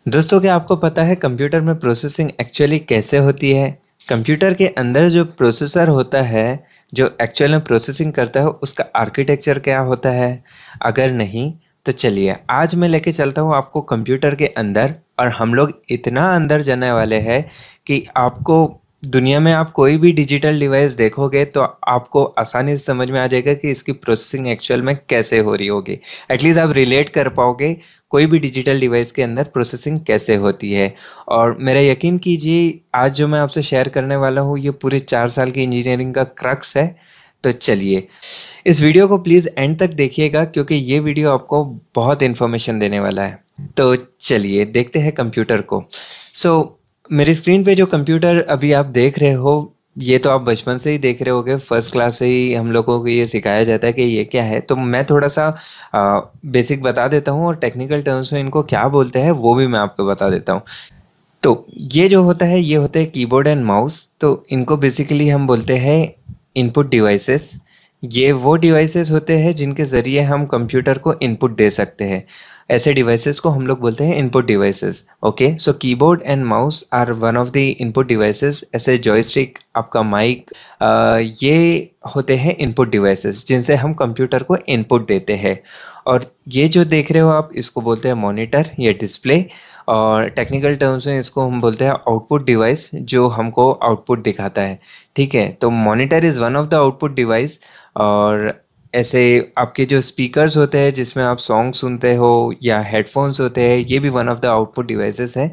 दोस्तों, क्या आपको पता है कंप्यूटर में प्रोसेसिंग एक्चुअली कैसे होती है? कंप्यूटर के अंदर जो प्रोसेसर होता है, जो एक्चुअल में प्रोसेसिंग करता है, उसका आर्किटेक्चर क्या होता है? अगर नहीं तो चलिए आज मैं लेके चलता हूँ आपको कंप्यूटर के अंदर, और हम लोग इतना अंदर जाने वाले हैं कि आपको दुनिया में आप कोई भी डिजिटल डिवाइस देखोगे तो आपको आसानी से समझ में आ जाएगा कि इसकी प्रोसेसिंग एक्चुअल में कैसे हो रही होगी। एटलीस्ट आप रिलेट कर पाओगे कोई भी डिजिटल डिवाइस के अंदर प्रोसेसिंग कैसे होती है। और मेरा यकीन कीजिए, आज जो मैं आपसे शेयर करने वाला हूँ ये पूरे 4 साल की इंजीनियरिंग का क्रक्स है। तो चलिए इस वीडियो को प्लीज एंड तक देखिएगा, क्योंकि ये वीडियो आपको बहुत इन्फॉर्मेशन देने वाला है। तो चलिए देखते हैं कंप्यूटर को। मेरी स्क्रीन पे जो कंप्यूटर अभी आप देख रहे हो, ये तो आप बचपन से ही देख रहे होगे। फर्स्ट क्लास से ही हम लोगों को ये सिखाया जाता है कि ये क्या है। तो मैं थोड़ा सा बेसिक बता देता हूँ, और टेक्निकल टर्म्स में इनको क्या बोलते हैं वो भी मैं आपको बता देता हूँ। तो ये जो होता है ये होते हैं कीबोर्ड एंड माउस। तो इनको बेसिकली हम बोलते हैं इनपुट डिवाइसेस। ये वो डिवाइसेस होते हैं जिनके ज़रिए हम कंप्यूटर को इनपुट दे सकते हैं। ऐसे डिवाइसेस को हम लोग बोलते हैं input devices. Okay, so keyboard and mouse are one of the input devices. ऐसे जॉयस्टिक, आपका माइक, ये होते हैं इनपुट डिवाइसेस जिनसे हम कंप्यूटर को इनपुट देते हैं। और ये जो देख रहे हो आप, इसको बोलते हैं मॉनिटर या डिस्प्ले। और टेक्निकल टर्म्स में इसको हम बोलते हैं आउटपुट डिवाइस, जो हमको आउटपुट दिखाता है। ठीक है, तो monitor is one of the output device. और ऐसे आपके जो स्पीकर्स होते हैं जिसमें आप सॉन्ग सुनते हो, या हेडफोन्स होते हैं, ये भी one of the output devices है,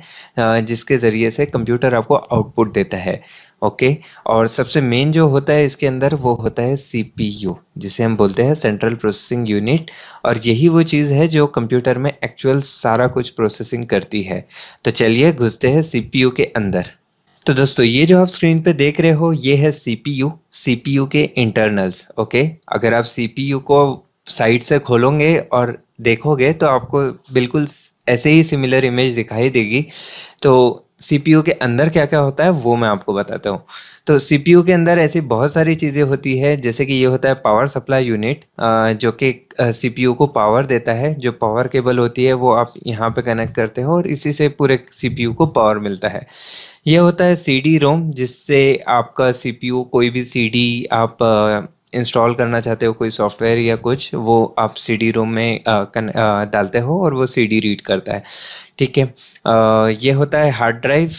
जिसके ज़रिए से कंप्यूटर आपको आउटपुट देता है। ओके, और सबसे मेन जो होता है इसके अंदर वो होता है सीपीयू, जिसे हम बोलते हैं सेंट्रल प्रोसेसिंग यूनिट। और यही वो चीज़ है जो कंप्यूटर में एक्चुअल सारा कुछ प्रोसेसिंग करती है। तो चलिए घुसते हैं सीपीयू के अंदर। तो दोस्तों, ये जो आप स्क्रीन पे देख रहे हो ये है सीपीयू, सीपीयू के इंटरनल्स। ओके, अगर आप सीपीयू को साइड से खोलोगे और देखोगे तो आपको बिल्कुल ऐसे ही सिमिलर इमेज दिखाई देगी। तो सीपीयू के अंदर क्या क्या होता है वो मैं आपको बताता हूँ। तो सीपीयू के अंदर ऐसी बहुत सारी चीज़ें होती है, जैसे कि ये होता है पावर सप्लाई यूनिट, जो कि सीपीयू को पावर देता है। जो पावर केबल होती है वो आप यहाँ पे कनेक्ट करते हो, और इसी से पूरे सीपीयू को पावर मिलता है। ये होता है सीडी रोम, जिससे आपका सीपीयू कोई भी सीडी आप इंस्टॉल करना चाहते हो, कोई सॉफ्टवेयर या कुछ, वो आप सीडी रोम में डालते हो और वो सीडी रीड करता है। ठीक है, ये होता है hard drive.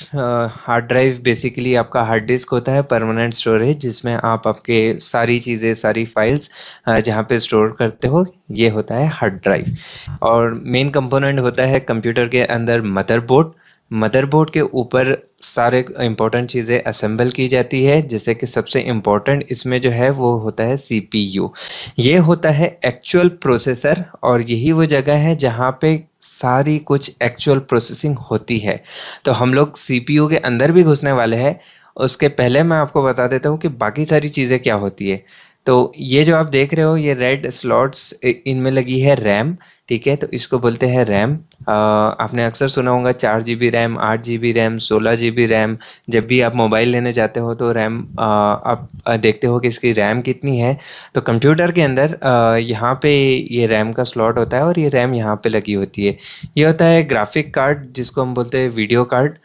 Hard drive basically आपका हार्ड डिस्क होता है, परमानेंट स्टोरेज, जिसमें आप आपके सारी चीज़ें, सारी फाइल्स जहाँ पे स्टोर करते हो, ये होता है हार्ड ड्राइव। और मेन कंपोनेंट होता है कंप्यूटर के अंदर मदरबोर्ड। मदरबोर्ड के ऊपर सारे इंपॉर्टेंट चीज़ें असेंबल की जाती है, जैसे कि सबसे इम्पोर्टेंट इसमें जो है वो होता है सीपीयू। ये होता है एक्चुअल प्रोसेसर, और यही वो जगह है जहाँ पे सारी कुछ एक्चुअल प्रोसेसिंग होती है। तो हम लोग सीपीयू के अंदर भी घुसने वाले हैं। उसके पहले मैं आपको बता देता हूँ कि बाकी सारी चीज़ें क्या होती है। तो ये जो आप देख रहे हो ये रेड स्लॉट्स, इनमें लगी है रैम। ठीक है, तो इसको बोलते हैं रैम। आपने अक्सर सुना होगा 4 GB RAM, 8 GB RAM, 16 GB RAM. जब भी आप मोबाइल लेने जाते हो तो रैम आप देखते हो कि इसकी रैम कितनी है। तो कंप्यूटर के अंदर यहाँ पे ये रैम का स्लॉट होता है, और ये रैम यहाँ पे लगी होती है। ये होता है ग्राफिक कार्ड, जिसको हम बोलते हैं वीडियो कार्ड।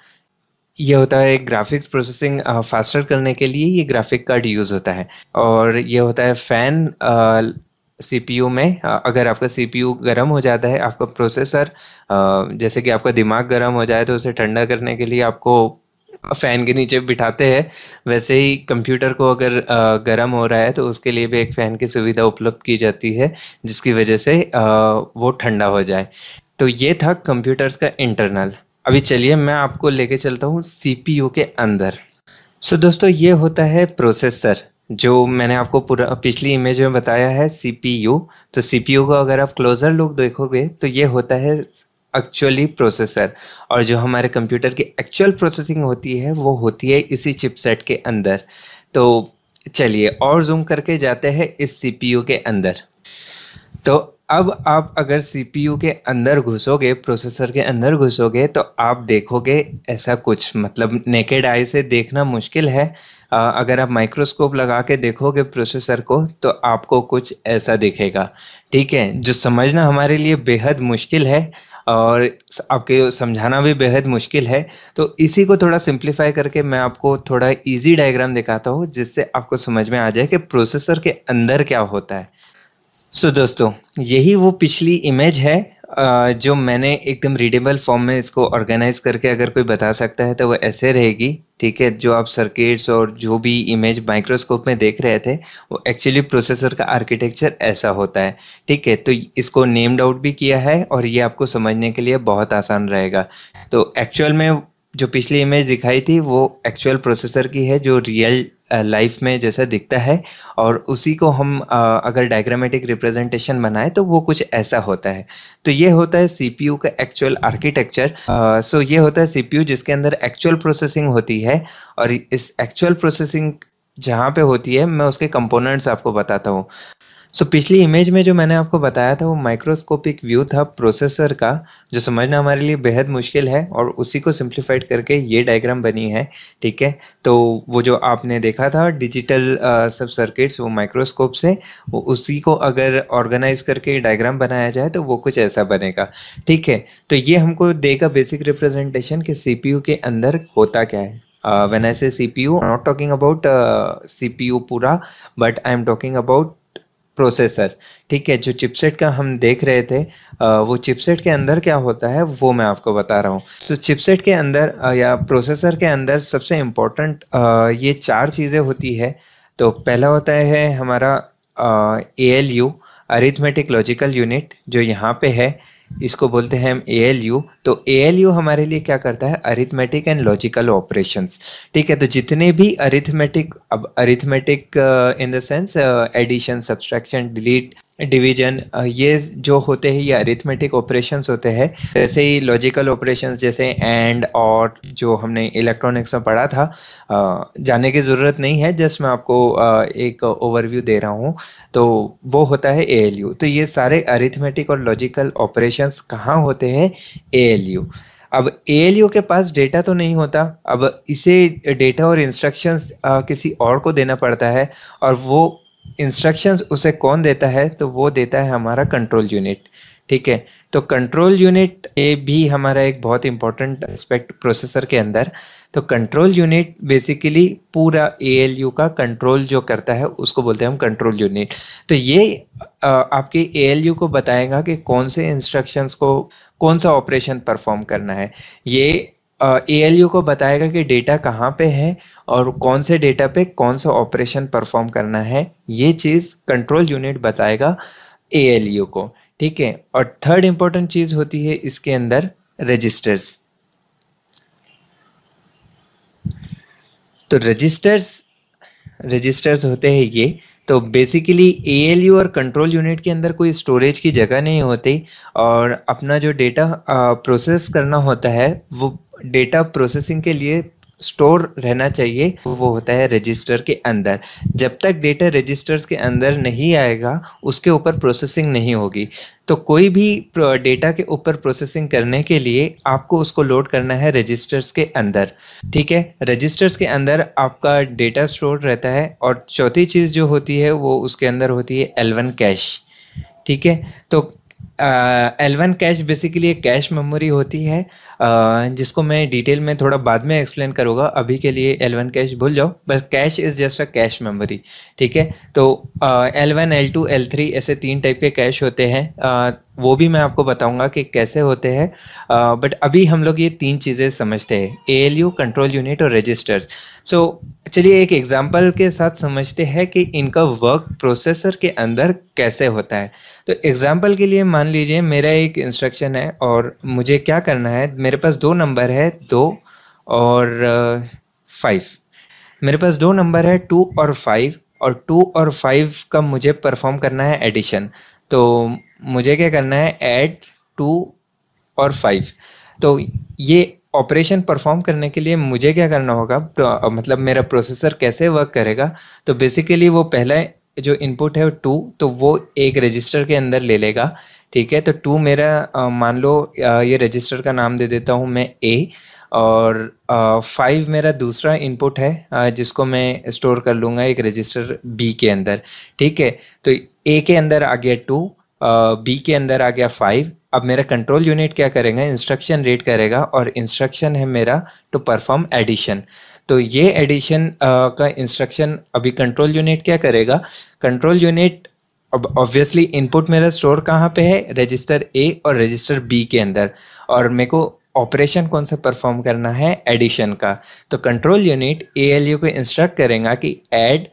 ये होता है ग्राफिक्स प्रोसेसिंग फास्टर करने के लिए ये ग्राफिक कार्ड यूज़ होता है। और ये होता है फैन सीपीयू में। अगर आपका सीपीयू गर्म हो जाता है, आपका प्रोसेसर, जैसे कि आपका दिमाग गर्म हो जाए तो उसे ठंडा करने के लिए आपको फैन के नीचे बिठाते हैं, वैसे ही कंप्यूटर को अगर गर्म हो रहा है तो उसके लिए भी एक फैन की सुविधा उपलब्ध की जाती है, जिसकी वजह से वो ठंडा हो जाए। तो ये था कंप्यूटर्स का इंटरनल। अभी चलिए मैं आपको लेके चलता हूँ सीपीयू के अंदर। दोस्तों, ये होता है प्रोसेसर, जो मैंने आपको पूरा पिछली इमेज में बताया है सीपीयू। तो सीपीयू को अगर आप क्लोजर लुक देखोगे तो ये होता है एक्चुअली प्रोसेसर। और जो हमारे कंप्यूटर की एक्चुअल प्रोसेसिंग होती है वो होती है इसी चिपसेट के अंदर। तो चलिए और जूम करके जाते हैं इस सीपीयू के अंदर। तो अब आप अगर सीपीयू के अंदर घुसोगे, प्रोसेसर के अंदर घुसोगे, तो आप देखोगे ऐसा कुछ, मतलब नेकेड आई से देखना मुश्किल है। अगर आप माइक्रोस्कोप लगा के देखोगे प्रोसेसर को तो आपको कुछ ऐसा दिखेगा। ठीक है, जो समझना हमारे लिए बेहद मुश्किल है। और आपके समझाना भी बेहद मुश्किल है। तो इसी को थोड़ा सिंप्लीफाई करके मैं आपको थोड़ा इजी डायग्राम दिखाता हूँ, जिससे आपको समझ में आ जाए कि प्रोसेसर के अंदर क्या होता है। दोस्तों, यही वो पिछली इमेज है जो मैंने एकदम रीडेबल फॉर्म में इसको ऑर्गेनाइज करके अगर कोई बता सकता है तो वो ऐसे रहेगी। ठीक है, जो आप सर्किट्स और जो भी इमेज माइक्रोस्कोप में देख रहे थे वो एक्चुअली प्रोसेसर का आर्किटेक्चर ऐसा होता है। ठीक है, तो इसको नेम्ड आउट भी किया है और ये आपको समझने के लिए बहुत आसान रहेगा। तो एक्चुअल में जो पिछली इमेज दिखाई थी वो एक्चुअल प्रोसेसर की है, जो रियल लाइफ में जैसा दिखता है, और उसी को हम अगर डायग्रामेटिक रिप्रेजेंटेशन बनाए तो वो कुछ ऐसा होता है। तो ये होता है सीपीयू का एक्चुअल आर्किटेक्चर। सो ये होता है सीपीयू जिसके अंदर एक्चुअल प्रोसेसिंग होती है, और इस एक्चुअल प्रोसेसिंग जहाँ पे होती है मैं उसके कंपोनेंट्स आपको बताता हूँ। पिछली इमेज में जो मैंने आपको बताया था वो माइक्रोस्कोपिक व्यू था प्रोसेसर का, जो समझना हमारे लिए बेहद मुश्किल है, और उसी को सिंप्लीफाइड करके ये डायग्राम बनी है। ठीक है, तो वो जो आपने देखा था डिजिटल सब सर्किट्स वो माइक्रोस्कोप से, वो उसी को अगर ऑर्गेनाइज करके डायग्राम बनाया जाए तो वो कुछ ऐसा बनेगा। ठीक है, तो ये हमको देगा बेसिक रिप्रेजेंटेशन कि सीपीयू के अंदर होता क्या है। When I say CPU, I'm not talking about CPU पूरा, but I am talking about processor. ठीक है, जो चिपसेट का हम देख रहे थे वो चिपसेट के अंदर क्या होता है वो मैं आपको बता रहा हूँ। तो चिपसेट के अंदर या प्रोसेसर के अंदर सबसे इम्पोर्टेंट ये चार चीज़ें होती है। तो पहला होता है हमारा ALU, अरिथमेटिक लॉजिकल यूनिट, जो यहाँ पे है इसको बोलते हैं हम ALU। तो ALU हमारे लिए क्या करता है, अरिथमेटिक एंड लॉजिकल ऑपरेशंस। ठीक है, तो जितने भी अरिथमेटिक, अब arithmetic in the sense addition, subtraction, delete, division, ये जो होते हैं ये अरिथमेटिक ऑपरेशंस होते हैं। जैसे ही लॉजिकल ऑपरेशंस जैसे एंड और, जो हमने इलेक्ट्रॉनिक्स में पढ़ा था, जाने की ज़रूरत नहीं है, जस्ट मैं आपको एक ओवरव्यू दे रहा हूँ। तो वो होता है ALU। तो ये सारे अरिथमेटिक और लॉजिकल ऑपरेशंस कहाँ होते हैं, ALU। अब ALU के पास डेटा तो नहीं होता, अब इसे डेटा और इंस्ट्रक्शंस किसी और को देना पड़ता है, और वो इंस्ट्रक्शंस उसे कौन देता है, तो वो देता है हमारा कंट्रोल यूनिट। ठीक है, तो कंट्रोल यूनिट ये भी हमारा एक बहुत इंपॉर्टेंट एस्पेक्ट प्रोसेसर के अंदर। तो कंट्रोल यूनिट बेसिकली पूरा ALU का कंट्रोल जो करता है उसको बोलते हैं हम कंट्रोल यूनिट। तो ये आपके ALU को बताएगा कि कौन से इंस्ट्रक्शंस को कौन सा ऑपरेशन परफॉर्म करना है। ये ALU को बताएगा कि डेटा कहाँ पे है और कौन से डेटा पे कौन सा ऑपरेशन परफॉर्म करना है। ये चीज़ कंट्रोल यूनिट बताएगा ALU को। ठीक है, और थर्ड इंपॉर्टेंट चीज़ होती है इसके अंदर रजिस्टर्स। तो रजिस्टर्स होते हैं ये। तो बेसिकली ALU और कंट्रोल यूनिट के अंदर कोई स्टोरेज की जगह नहीं होती, और अपना जो डेटा प्रोसेस करना होता है वो डेटा प्रोसेसिंग के लिए स्टोर रहना चाहिए, वो होता है रजिस्टर के अंदर। जब तक डेटा रजिस्टर्स के अंदर नहीं आएगा उसके ऊपर प्रोसेसिंग नहीं होगी। तो कोई भी डेटा के ऊपर प्रोसेसिंग करने के लिए आपको उसको लोड करना है रजिस्टर्स के अंदर। ठीक है, रजिस्टर्स के अंदर आपका डेटा स्टोर रहता है, और चौथी चीज़ जो होती है वो उसके अंदर होती है L1 कैश। ठीक है, तो L1 कैश बेसिकली एक कैश मेमोरी होती है, जिसको मैं डिटेल में थोड़ा बाद में एक्सप्लेन करूँगा। अभी के लिए L1 कैश भूल जाओ, बस cash is just a cache memory. ठीक है, तो L1, L2, L3 ऐसे 3 टाइप के कैश होते हैं, वो भी मैं आपको बताऊंगा कि कैसे होते हैं। बट अभी हम लोग ये 3 चीज़ें समझते हैं, ALU, कंट्रोल यूनिट और रजिस्टर्स। सो चलिए एक एग्जांपल के साथ समझते हैं कि इनका वर्क प्रोसेसर के अंदर कैसे होता है। तो एग्जांपल के लिए मान लीजिए मेरा एक इंस्ट्रक्शन है और मुझे क्या करना है, मेरे पास 2 नंबर है, 2 और 5। मेरे पास 2 नंबर है 2 और 5, और 2 और 5 का मुझे परफॉर्म करना है एडिशन। तो मुझे क्या करना है, ऐड 2 और 5। तो ये ऑपरेशन परफॉर्म करने के लिए मुझे क्या करना होगा, मतलब मेरा प्रोसेसर कैसे वर्क करेगा। तो बेसिकली वो पहला जो इनपुट है 2, तो वो एक रजिस्टर के अंदर ले लेगा। ठीक है, तो 2 मेरा मान लो ये रजिस्टर का नाम दे देता हूँ मैं A, और 5 मेरा दूसरा इनपुट है, जिसको मैं स्टोर कर लूँगा एक रजिस्टर B के अंदर। ठीक है, तो A के अंदर आ गया 2, बी के अंदर आ गया 5। अब मेरा कंट्रोल यूनिट क्या करेगा, इंस्ट्रक्शन रीड करेगा और इंस्ट्रक्शन है मेरा टू परफॉर्म एडिशन। तो ये एडिशन का इंस्ट्रक्शन अभी कंट्रोल यूनिट क्या करेगा, कंट्रोल यूनिट अब ऑब्वियसली इनपुट मेरा स्टोर कहाँ पे है, रजिस्टर ए और रजिस्टर बी के अंदर, और मेरे को ऑपरेशन कौन सा परफॉर्म करना है, एडिशन का। तो कंट्रोल यूनिट एएलयू को इंस्ट्रक्ट करेगा कि ऐड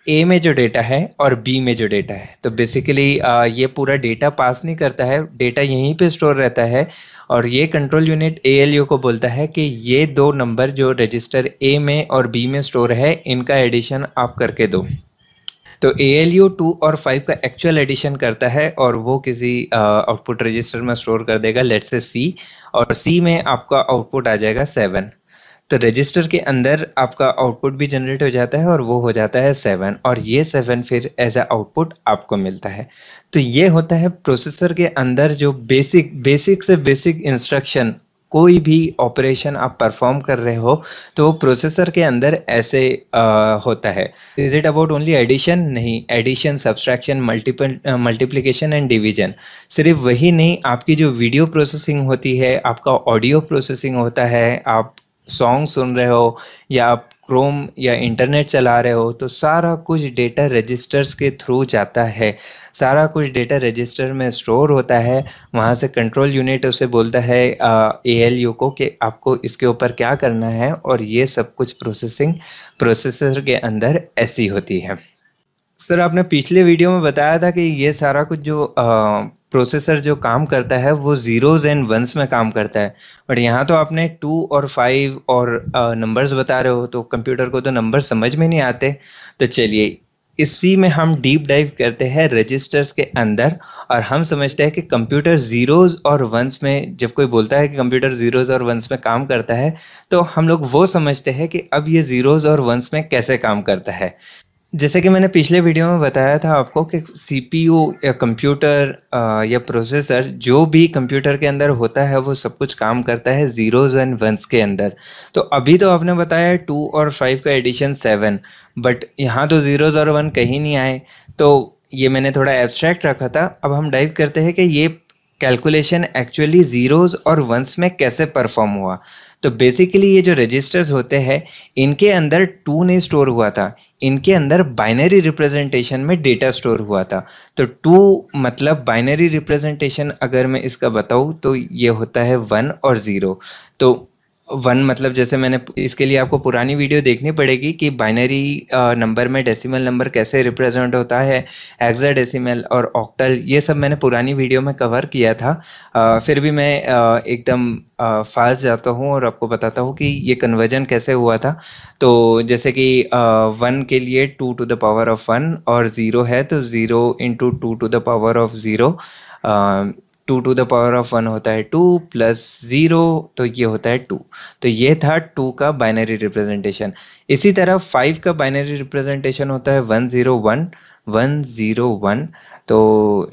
ए में जो डेटा है और बी में जो डेटा है। तो बेसिकली ये पूरा डेटा पास नहीं करता है, डेटा यहीं पे स्टोर रहता है, और ये कंट्रोल यूनिट एएलयू को बोलता है कि ये दो नंबर जो रजिस्टर ए में और बी में स्टोर है, इनका एडिशन आप करके दो। तो ALU 2 और 5 का एक्चुअल एडिशन करता है और वो किसी आउटपुट रजिस्टर में स्टोर कर देगा, लेट्स से C, और C में आपका आउटपुट आ जाएगा 7। तो रजिस्टर के अंदर आपका आउटपुट भी जनरेट हो जाता है और वो हो जाता है 7, और ये 7 फिर एज अ आउटपुट आपको मिलता है। तो ये होता है प्रोसेसर के अंदर जो बेसिक से बेसिक इंस्ट्रक्शन, कोई भी ऑपरेशन आप परफॉर्म कर रहे हो तो वो प्रोसेसर के अंदर ऐसे होता है। Is it about only addition? नहीं, addition, subtraction, multiplication and division. सिर्फ वही नहीं, आपकी जो वीडियो प्रोसेसिंग होती है, आपका ऑडियो प्रोसेसिंग होता है, आप सॉन्ग सुन रहे हो या आप क्रोम या इंटरनेट चला रहे हो, तो सारा कुछ डेटा रजिस्टर्स के थ्रू जाता है, सारा कुछ डेटा रजिस्टर में स्टोर होता है। वहाँ से कंट्रोल यूनिट उसे बोलता है ALU को कि आपको इसके ऊपर क्या करना है, और ये सब कुछ प्रोसेसिंग प्रोसेसर के अंदर ऐसी होती है। सर आपने पिछले वीडियो में बताया था कि ये सारा कुछ जो प्रोसेसर जो काम करता है वो जीरोज एंड वंस में काम करता है, बट यहाँ तो आपने 2 और 5 और नंबर्स बता रहे हो, तो कंप्यूटर को तो नंबर समझ में नहीं आते। तो चलिए इसी में हम डीप डाइव करते हैं रजिस्टर्स के अंदर, और हम समझते हैं कि कंप्यूटर जीरोज और वंस में, जब कोई बोलता है कि कंप्यूटर जीरोज और वंस में काम करता है, तो हम लोग वो समझते हैं कि अब ये जीरोज और वंस में कैसे काम करता है। जैसे कि मैंने पिछले वीडियो में बताया था आपको कि CPU या कंप्यूटर या प्रोसेसर जो भी कंप्यूटर के अंदर होता है वो सब कुछ काम करता है जीरोज एंड वंस के अंदर। तो अभी तो आपने बताया 2 और 5 का एडिशन 7, बट यहाँ तो जीरोज और वन कहीं नहीं आए, तो ये मैंने थोड़ा एब्स्ट्रैक्ट रखा था। अब हम डाइव करते हैं कि ये कैलकुलेशन एक्चुअली जीरोज और वंस में कैसे परफॉर्म हुआ। तो बेसिकली ये जो रजिस्टर्स होते हैं, इनके अंदर 2 नहीं स्टोर हुआ था, इनके अंदर बाइनरी रिप्रेजेंटेशन में डेटा स्टोर हुआ था। तो 2 मतलब बाइनरी रिप्रेजेंटेशन अगर मैं इसका बताऊं तो ये होता है 1 और 0। तो 1 मतलब जैसे मैंने, इसके लिए आपको पुरानी वीडियो देखनी पड़ेगी कि बाइनरी नंबर में डेसिमल नंबर कैसे रिप्रेजेंट होता है, हेक्साडेसिमल और ऑक्टल, ये सब मैंने पुरानी वीडियो में कवर किया था। फिर भी मैं एकदम फास्ट जाता हूँ और आपको बताता हूँ कि ये कन्वर्जन कैसे हुआ था। तो जैसे कि 1 के लिए 2 टू द पावर ऑफ 1 और 0 है तो 0 into 2 to the power of 0, 2 to the power of 1 होता है 2 प्लस 0, तो ये होता है 2। तो ये था 2 का बाइनरी रिप्रेजेंटेशन। इसी तरह 5 का बाइनरी रिप्रेजेंटेशन होता है 101 101। तो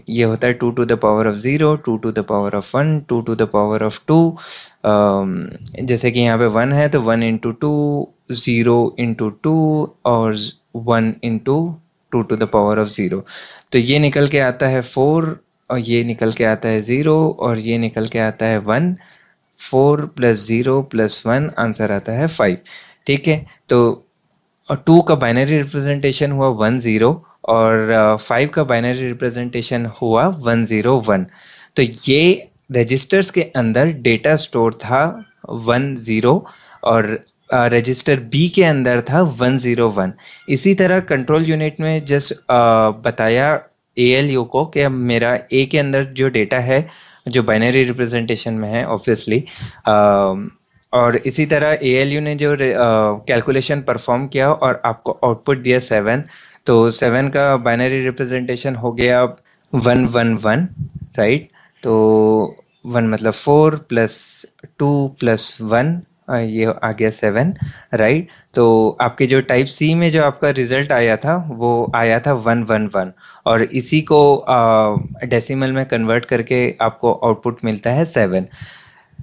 ये होता है 2 to the power of 0, 2 to the power of 1, 2 to the power of 2। जैसे कि यहाँ पे 1 है तो 1 इंटू 2, 0 इंटू 2 और 1 into 2 to the power of 0। तो ये निकल के आता है 4, और ये निकल के आता है 0, और ये निकल के आता है 1। 4 प्लस 0 प्लस 1, आंसर आता है 5। ठीक है, तो 2 का बाइनरी रिप्रेजेंटेशन हुआ 10, और 5 का बाइनरी रिप्रेजेंटेशन हुआ 101। तो ये रजिस्टर्स के अंदर डेटा स्टोर था 10, और रजिस्टर बी के अंदर था 101। इसी तरह कंट्रोल यूनिट में जस्ट बताया ALU को कि मेरा ए के अंदर जो डेटा है जो बाइनरी रिप्रेजेंटेशन में है ऑब्वियसली, और इसी तरह ALU ने जो कैलकुलेशन परफॉर्म किया और आपको आउटपुट दिया 7। तो 7 का बाइनरी रिप्रेजेंटेशन हो गया 111, राइट। तो 1 मतलब 4 प्लस 2 प्लस 1, ये आ गया 7, राइट। तो आपके जो टाइप सी में जो आपका रिजल्ट आया था वो आया था 111, और इसी को डेसिमल में कन्वर्ट करके आपको आउटपुट मिलता है 7।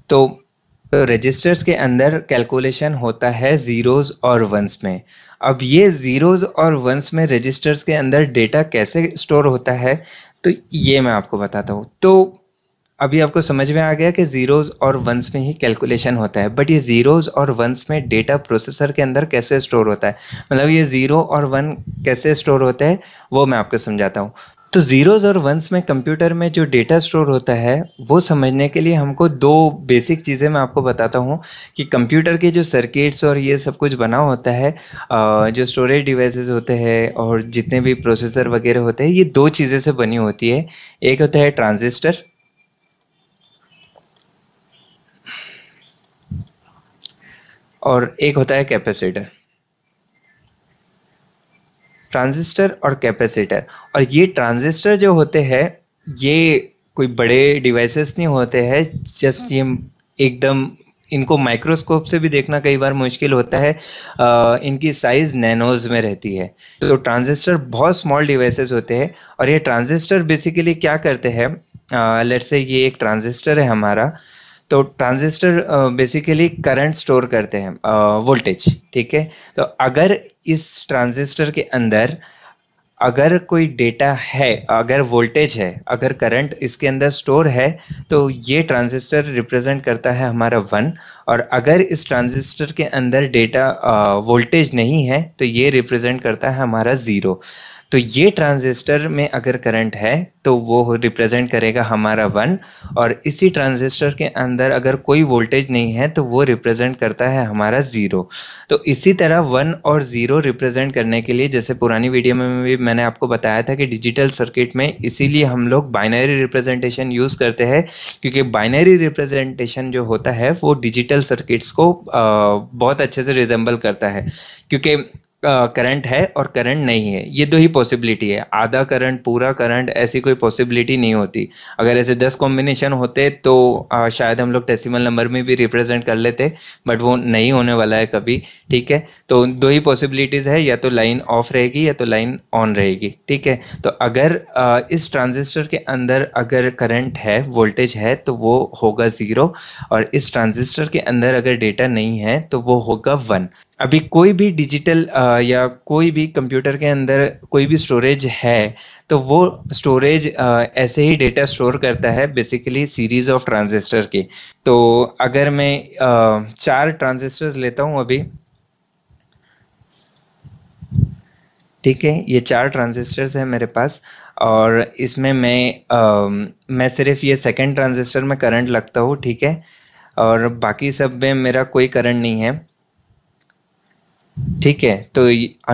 तो तो रजिस्टर्स के अंदर कैलकुलेशन होता है जीरोज और वंस में। अब ये जीरोज और वंस में रजिस्टर्स के अंदर डेटा कैसे स्टोर होता है, तो ये मैं आपको बताता हूँ। तो अभी आपको समझ में आ गया कि जीरोज और वंस में ही कैलकुलेशन होता है, बट ये जीरोज और वंस में डेटा प्रोसेसर के अंदर कैसे स्टोर होता है, मतलब ये जीरो और वन कैसे स्टोर होता है, वो मैं आपको समझाता हूँ। तो जीरोज और वंस में कंप्यूटर में जो डेटा स्टोर होता है वो समझने के लिए हमको दो बेसिक चीज़ें मैं आपको बताता हूँ कि कंप्यूटर के जो सर्किट्स और ये सब कुछ बना होता है, जो स्टोरेज डिवाइसेस होते हैं और जितने भी प्रोसेसर वगैरह होते हैं, ये दो चीज़ें से बनी होती है। एक होता है ट्रांजिस्टर और एक होता है कैपेसिटर। ट्रांजिस्टर और कैपेसिटर, और ये ट्रांजिस्टर जो होते हैं ये कोई बड़े डिवाइसेस नहीं होते हैं, जस्ट ये एकदम, इनको माइक्रोस्कोप से भी देखना कई बार मुश्किल होता है, इनकी साइज नैनोज में रहती है। तो ट्रांजिस्टर बहुत स्मॉल डिवाइसेस होते हैं, और ये ट्रांजिस्टर बेसिकली क्या करते हैं, लेट्स से ये एक ट्रांजिस्टर है हमारा। तो ट्रांजिस्टर बेसिकली करंट स्टोर करते हैं, वोल्टेज, ठीक है। तो अगर इस ट्रांजिस्टर के अंदर अगर कोई डेटा है, अगर वोल्टेज है, अगर करंट इसके अंदर स्टोर है, तो ये ट्रांजिस्टर रिप्रेजेंट करता है हमारा वन। और अगर इस ट्रांजिस्टर के अंदर डेटा वोल्टेज नहीं है तो ये रिप्रेजेंट करता है हमारा ज़ीरो। तो ये ट्रांजिस्टर में अगर करंट है तो वो रिप्रेजेंट करेगा हमारा वन, और इसी ट्रांजिस्टर के अंदर अगर कोई वोल्टेज नहीं है तो वो रिप्रेजेंट करता है हमारा ज़ीरो। तो इसी तरह वन और ज़ीरो रिप्रेजेंट करने के लिए, जैसे पुरानी वीडियो में भी मैंने आपको बताया था कि डिजिटल सर्किट में इसीलिए हम लोग बाइनरी रिप्रेजेंटेशन यूज़ करते हैं, क्योंकि बाइनरी रिप्रेजेंटेशन जो होता है वो डिजिटल सर्किट्स को बहुत अच्छे से रिजेंबल करता है, क्योंकि करंट है और करंट नहीं है, ये दो ही पॉसिबिलिटी है। आधा करंट, पूरा करंट, ऐसी कोई पॉसिबिलिटी नहीं होती। अगर ऐसे 10 कॉम्बिनेशन होते तो शायद हम लोग डेसिमल नंबर में भी रिप्रेजेंट कर लेते, बट वो नहीं होने वाला है कभी, ठीक है। तो दो ही पॉसिबिलिटीज है, या तो लाइन ऑफ रहेगी या तो लाइन ऑन रहेगी, ठीक है। तो अगर इस ट्रांजिस्टर के अंदर अगर करंट है, वोल्टेज है, तो वो होगा ज़ीरो, और इस ट्रांजिस्टर के अंदर अगर डेटा नहीं है तो वो होगा वन। अभी कोई भी डिजिटल या कोई भी कंप्यूटर के अंदर कोई भी स्टोरेज है, तो वो स्टोरेज ऐसे ही डेटा स्टोर करता है, बेसिकली सीरीज ऑफ ट्रांजिस्टर की। तो अगर मैं चार ट्रांजिस्टर्स लेता हूँ अभी, ठीक है, ये चार ट्रांजिस्टर्स हैं मेरे पास, और इसमें मैं सिर्फ ये सेकंड ट्रांजिस्टर में करंट लगता हूँ, ठीक है, और बाकी सब में मेरा कोई करंट नहीं है, ठीक है। तो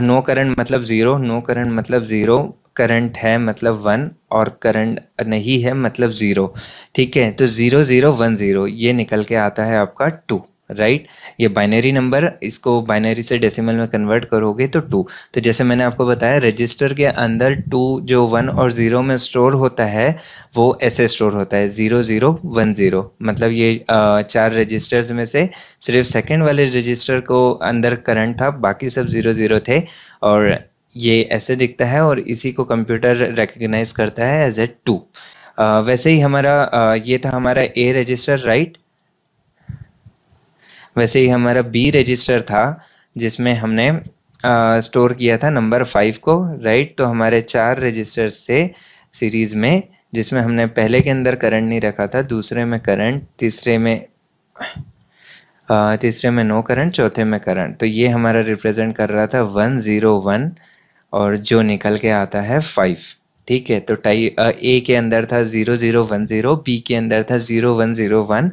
नो करंट मतलब ज़ीरो, नो करंट मतलब ज़ीरो, करंट है मतलब वन, और करंट नहीं है मतलब ज़ीरो, ठीक है। तो ज़ीरो ज़ीरो वन ज़ीरो ये निकल के आता है आपका टू, राइट। ये बाइनरी नंबर, इसको बाइनरी से डेसिमल में कन्वर्ट करोगे तो टू। तो जैसे मैंने आपको बताया, रजिस्टर के अंदर टू जो वन और ज़ीरो में स्टोर होता है वो ऐसे स्टोर होता है, ज़ीरो ज़ीरो वन ज़ीरो। मतलब ये चार रजिस्टर्स में से सिर्फ सेकंड वाले रजिस्टर को अंदर करंट था, बाकी सब ज़ीरो ज़ीरो थे, और ये ऐसे दिखता है, और इसी को कंप्यूटर रिकग्नाइज करता है एज ए टू। वैसे ही हमारा ये था हमारा ए रजिस्टर, राइट। वैसे ही हमारा बी रजिस्टर था जिसमें हमने स्टोर किया था नंबर 5 को, राइट। तो हमारे चार रजिस्टर्स थे सीरीज में, जिसमें हमने पहले के अंदर करंट नहीं रखा था, दूसरे में करंट, तीसरे में नो करंट, चौथे में करंट। तो ये हमारा रिप्रेजेंट कर रहा था 101, और जो निकल के आता है 5, ठीक है। तो ए के अंदर था 0010, बी के अंदर था 0101,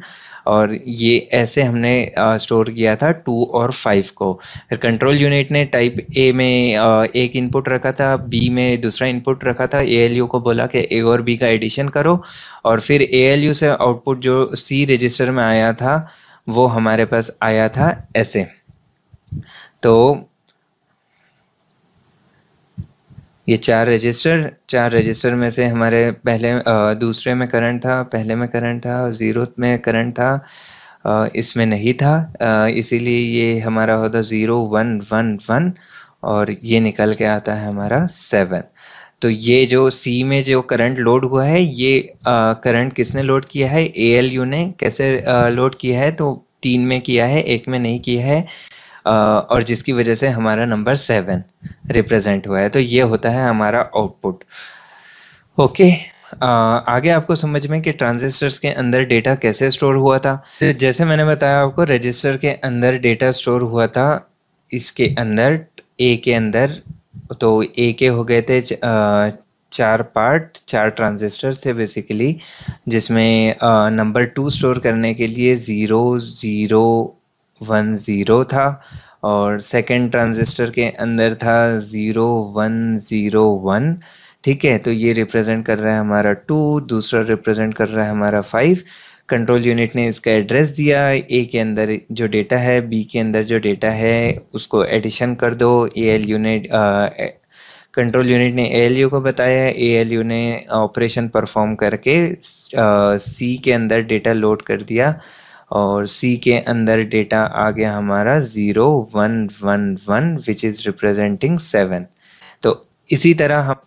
और ये ऐसे हमने स्टोर किया था 2 और 5 को। फिर कंट्रोल यूनिट ने टाइप ए में एक इनपुट रखा था, बी में दूसरा इनपुट रखा था, एएलयू को बोला कि ए और बी का एडिशन करो, और फिर एएलयू से आउटपुट जो सी रजिस्टर में आया था वो हमारे पास आया था ऐसे। तो ये चार रजिस्टर में से हमारे दूसरे में करंट था, पहले में करंट था, ज़ीरो में करंट था, इसमें नहीं था, इसीलिए ये हमारा होता 0111, और ये निकल के आता है हमारा 7। तो ये जो सी में जो करंट लोड हुआ है, ये करंट किसने लोड किया है, एएलयू ने। कैसे लोड किया है, तो 3 में किया है, एक में नहीं किया है, और जिसकी वजह से हमारा नंबर 7 रिप्रेजेंट हुआ है। तो ये होता है हमारा आउटपुट। ओके, आगे आपको समझ में कि ट्रांजिस्टर्स के अंदर डेटा कैसे स्टोर हुआ था। जैसे मैंने बताया आपको, रजिस्टर के अंदर डेटा स्टोर हुआ था, इसके अंदर ए के अंदर। तो ए के हो गए थे 4 पार्ट, 4 ट्रांजिस्टर थे बेसिकली, जिसमें नंबर 2 स्टोर करने के लिए 0 0 1 0 था, और सेकेंड ट्रांजिस्टर के अंदर था 0 1 0 1। ठीक है, तो ये रिप्रेजेंट कर रहा है हमारा 2, दूसरा रिप्रेजेंट कर रहा है हमारा 5। कंट्रोल यूनिट ने इसका एड्रेस दिया, ए के अंदर जो डेटा है, बी के अंदर जो डेटा है, उसको एडिशन कर दो। एएल यूनिट, कंट्रोल यूनिट ने एएलयू को बताया, एएलयू ने ऑपरेशन परफॉर्म करके सी के अंदर डेटा लोड कर दिया, और सी के अंदर डेटा आ गया हमारा 0 1 1 1 विच इज रिप्रेजेंटिंग 7। तो इसी तरह हम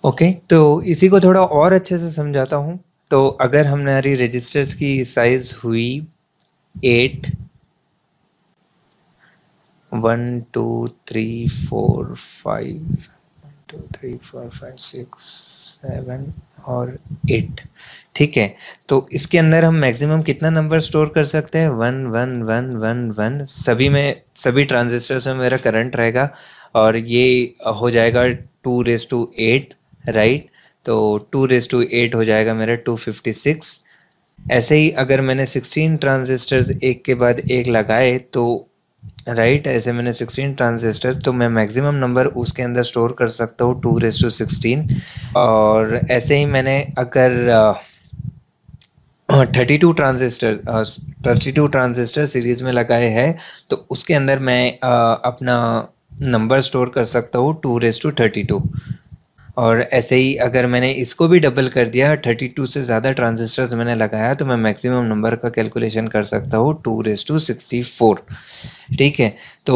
ओके, तो इसी को थोड़ा और अच्छे से समझाता हूँ। तो अगर हमारी रजिस्टर्स की साइज हुई 8, 1 2 3 4 5 2 3 4 5 6 7 और 8। ठीक है, तो इसके अंदर हम मैक्सिमम कितना नंबर स्टोर कर सकते हैं? 1 1 1 1 1। सभी में, सभी ट्रांजिस्टर्स में मेरा करंट रहेगा, और ये हो जाएगा 2⁸8, राइट। तो 2⁸8 हो जाएगा मेरा 256। ऐसे ही अगर मैंने 16 ट्रांजिस्टर्स एक के बाद एक लगाए, तो राइट, ऐसे मैंने 16 ट्रांजिस्टर, तो मैं मैक्सिमम नंबर उसके अंदर स्टोर कर सकता हूँ 2⁸16। और ऐसे ही मैंने अगर 32 ट्रांजिस्टर सीरीज में लगाए हैं, तो उसके अंदर मैं अपना नंबर स्टोर कर सकता हूँ 2⁻32। और ऐसे ही अगर मैंने इसको भी डबल कर दिया, 32 से ज़्यादा ट्रांजिस्टर्स मैंने लगाया, तो मैं मैक्सिमम नंबर का कैलकुलेशन कर सकता हूँ 2�64। ठीक है, तो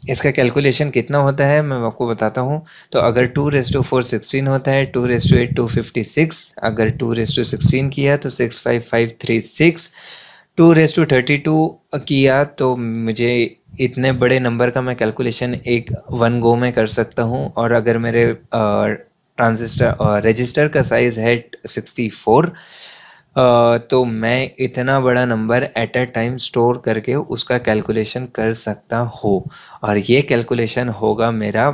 इसका कैलकुलेशन कितना होता है मैं आपको बताता हूँ। तो अगर 2�4 16 होता है, 2�8 256, अगर 2�16 किया तो 65536, 2�32 किया तो मुझे इतने बड़े नंबर का मैं कैलकुलेशन एक वन गो में कर सकता हूँ। और अगर मेरे ट्रांजिस्टर रजिस्टर का साइज है 64, तो मैं इतना बड़ा number at a time store करके उसका कैलकुलेशन कर सकता हूँ, और ये कैलकुलेशन होगा मेरा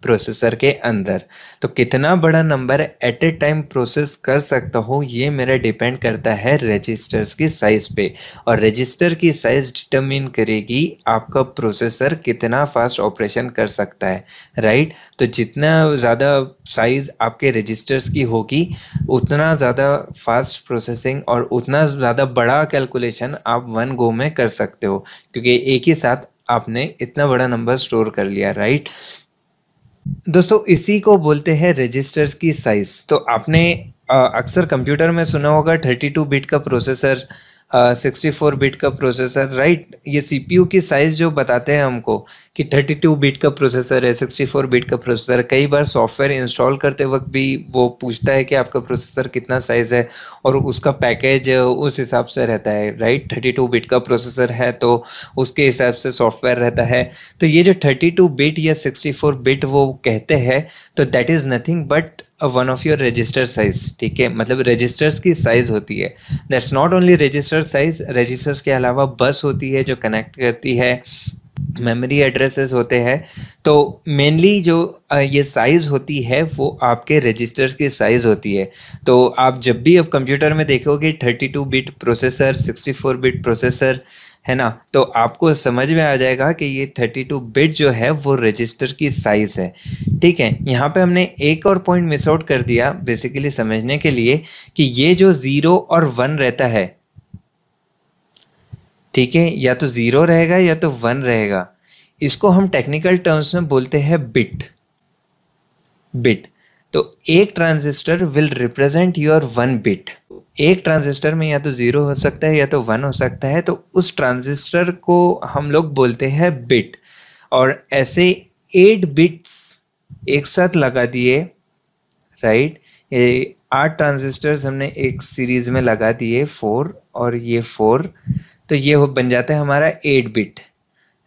प्रोसेसर के अंदर। तो कितना बड़ा number at a time process कर सकता हूँ, ये मेरा डिपेंड करता है रजिस्टर्स की साइज पे, और रजिस्टर की साइज डिटरमिन करेगी आपका प्रोसेसर कितना फास्ट ऑपरेशन कर सकता है, राइट। तो जितना ज़्यादा साइज आपके रजिस्टर्स की होगी, उतना ज़्यादा फास्ट प्रोसेसिंग और उतना ज़्यादा बड़ा कैलकुलेशन आप वन गो में कर सकते हो, क्योंकि एक ही साथ आपने इतना बड़ा नंबर स्टोर कर लिया, राइट। दोस्तों, इसी को बोलते हैं रजिस्टर्स की साइज। तो आपने अक्सर कंप्यूटर में सुना होगा 32 बिट का प्रोसेसर, 64 बिट का प्रोसेसर, राइट। ये सीपीयू की साइज जो बताते हैं हमको कि 32 बिट का प्रोसेसर है, 64 बिट का प्रोसेसर। कई बार सॉफ्टवेयर इंस्टॉल करते वक्त भी वो पूछता है कि आपका प्रोसेसर कितना साइज है, और उसका पैकेज उस हिसाब से रहता है, राइट। 32 बिट का प्रोसेसर है तो उसके हिसाब से सॉफ्टवेयर रहता है। तो ये जो 32 बिट या 64 बिट वो कहते हैं, तो that is nothing but one of your register size. ठीक है, मतलब रजिस्टर्स की साइज होती है। That's not only register size, registers के अलावा बस होती है जो कनेक्ट करती है, मेमोरी एड्रेसेस होते हैं। तो मेनली जो ये साइज होती है वो आपके रजिस्टर्स की साइज होती है। तो आप जब भी अब कंप्यूटर में देखोगे 32 बिट प्रोसेसर, 64 बिट प्रोसेसर, है ना, तो आपको समझ में आ जाएगा कि ये 32 बिट जो है वो रजिस्टर की साइज है। ठीक है, यहाँ पे हमने एक और पॉइंट मिस आउट कर दिया बेसिकली समझने के लिए, कि ये जो 0 और 1 रहता है, ठीक है, या तो 0 रहेगा या तो 1 रहेगा, इसको हम टेक्निकल टर्म्स में बोलते हैं बिट। बिट। तो एक transistor will represent your 1 bit. एक ट्रांजिस्टर में या तो 0 हो सकता है या तो 1 हो सकता है, तो उस ट्रांजिस्टर को हम लोग बोलते हैं बिट। और ऐसे 8 बिट्स एक साथ लगा दिए, राइट। ये 8 ट्रांजिस्टर्स हमने एक सीरीज में लगा दिए, 4 और ये 4, तो ये बन जाता है हमारा 8 बिट,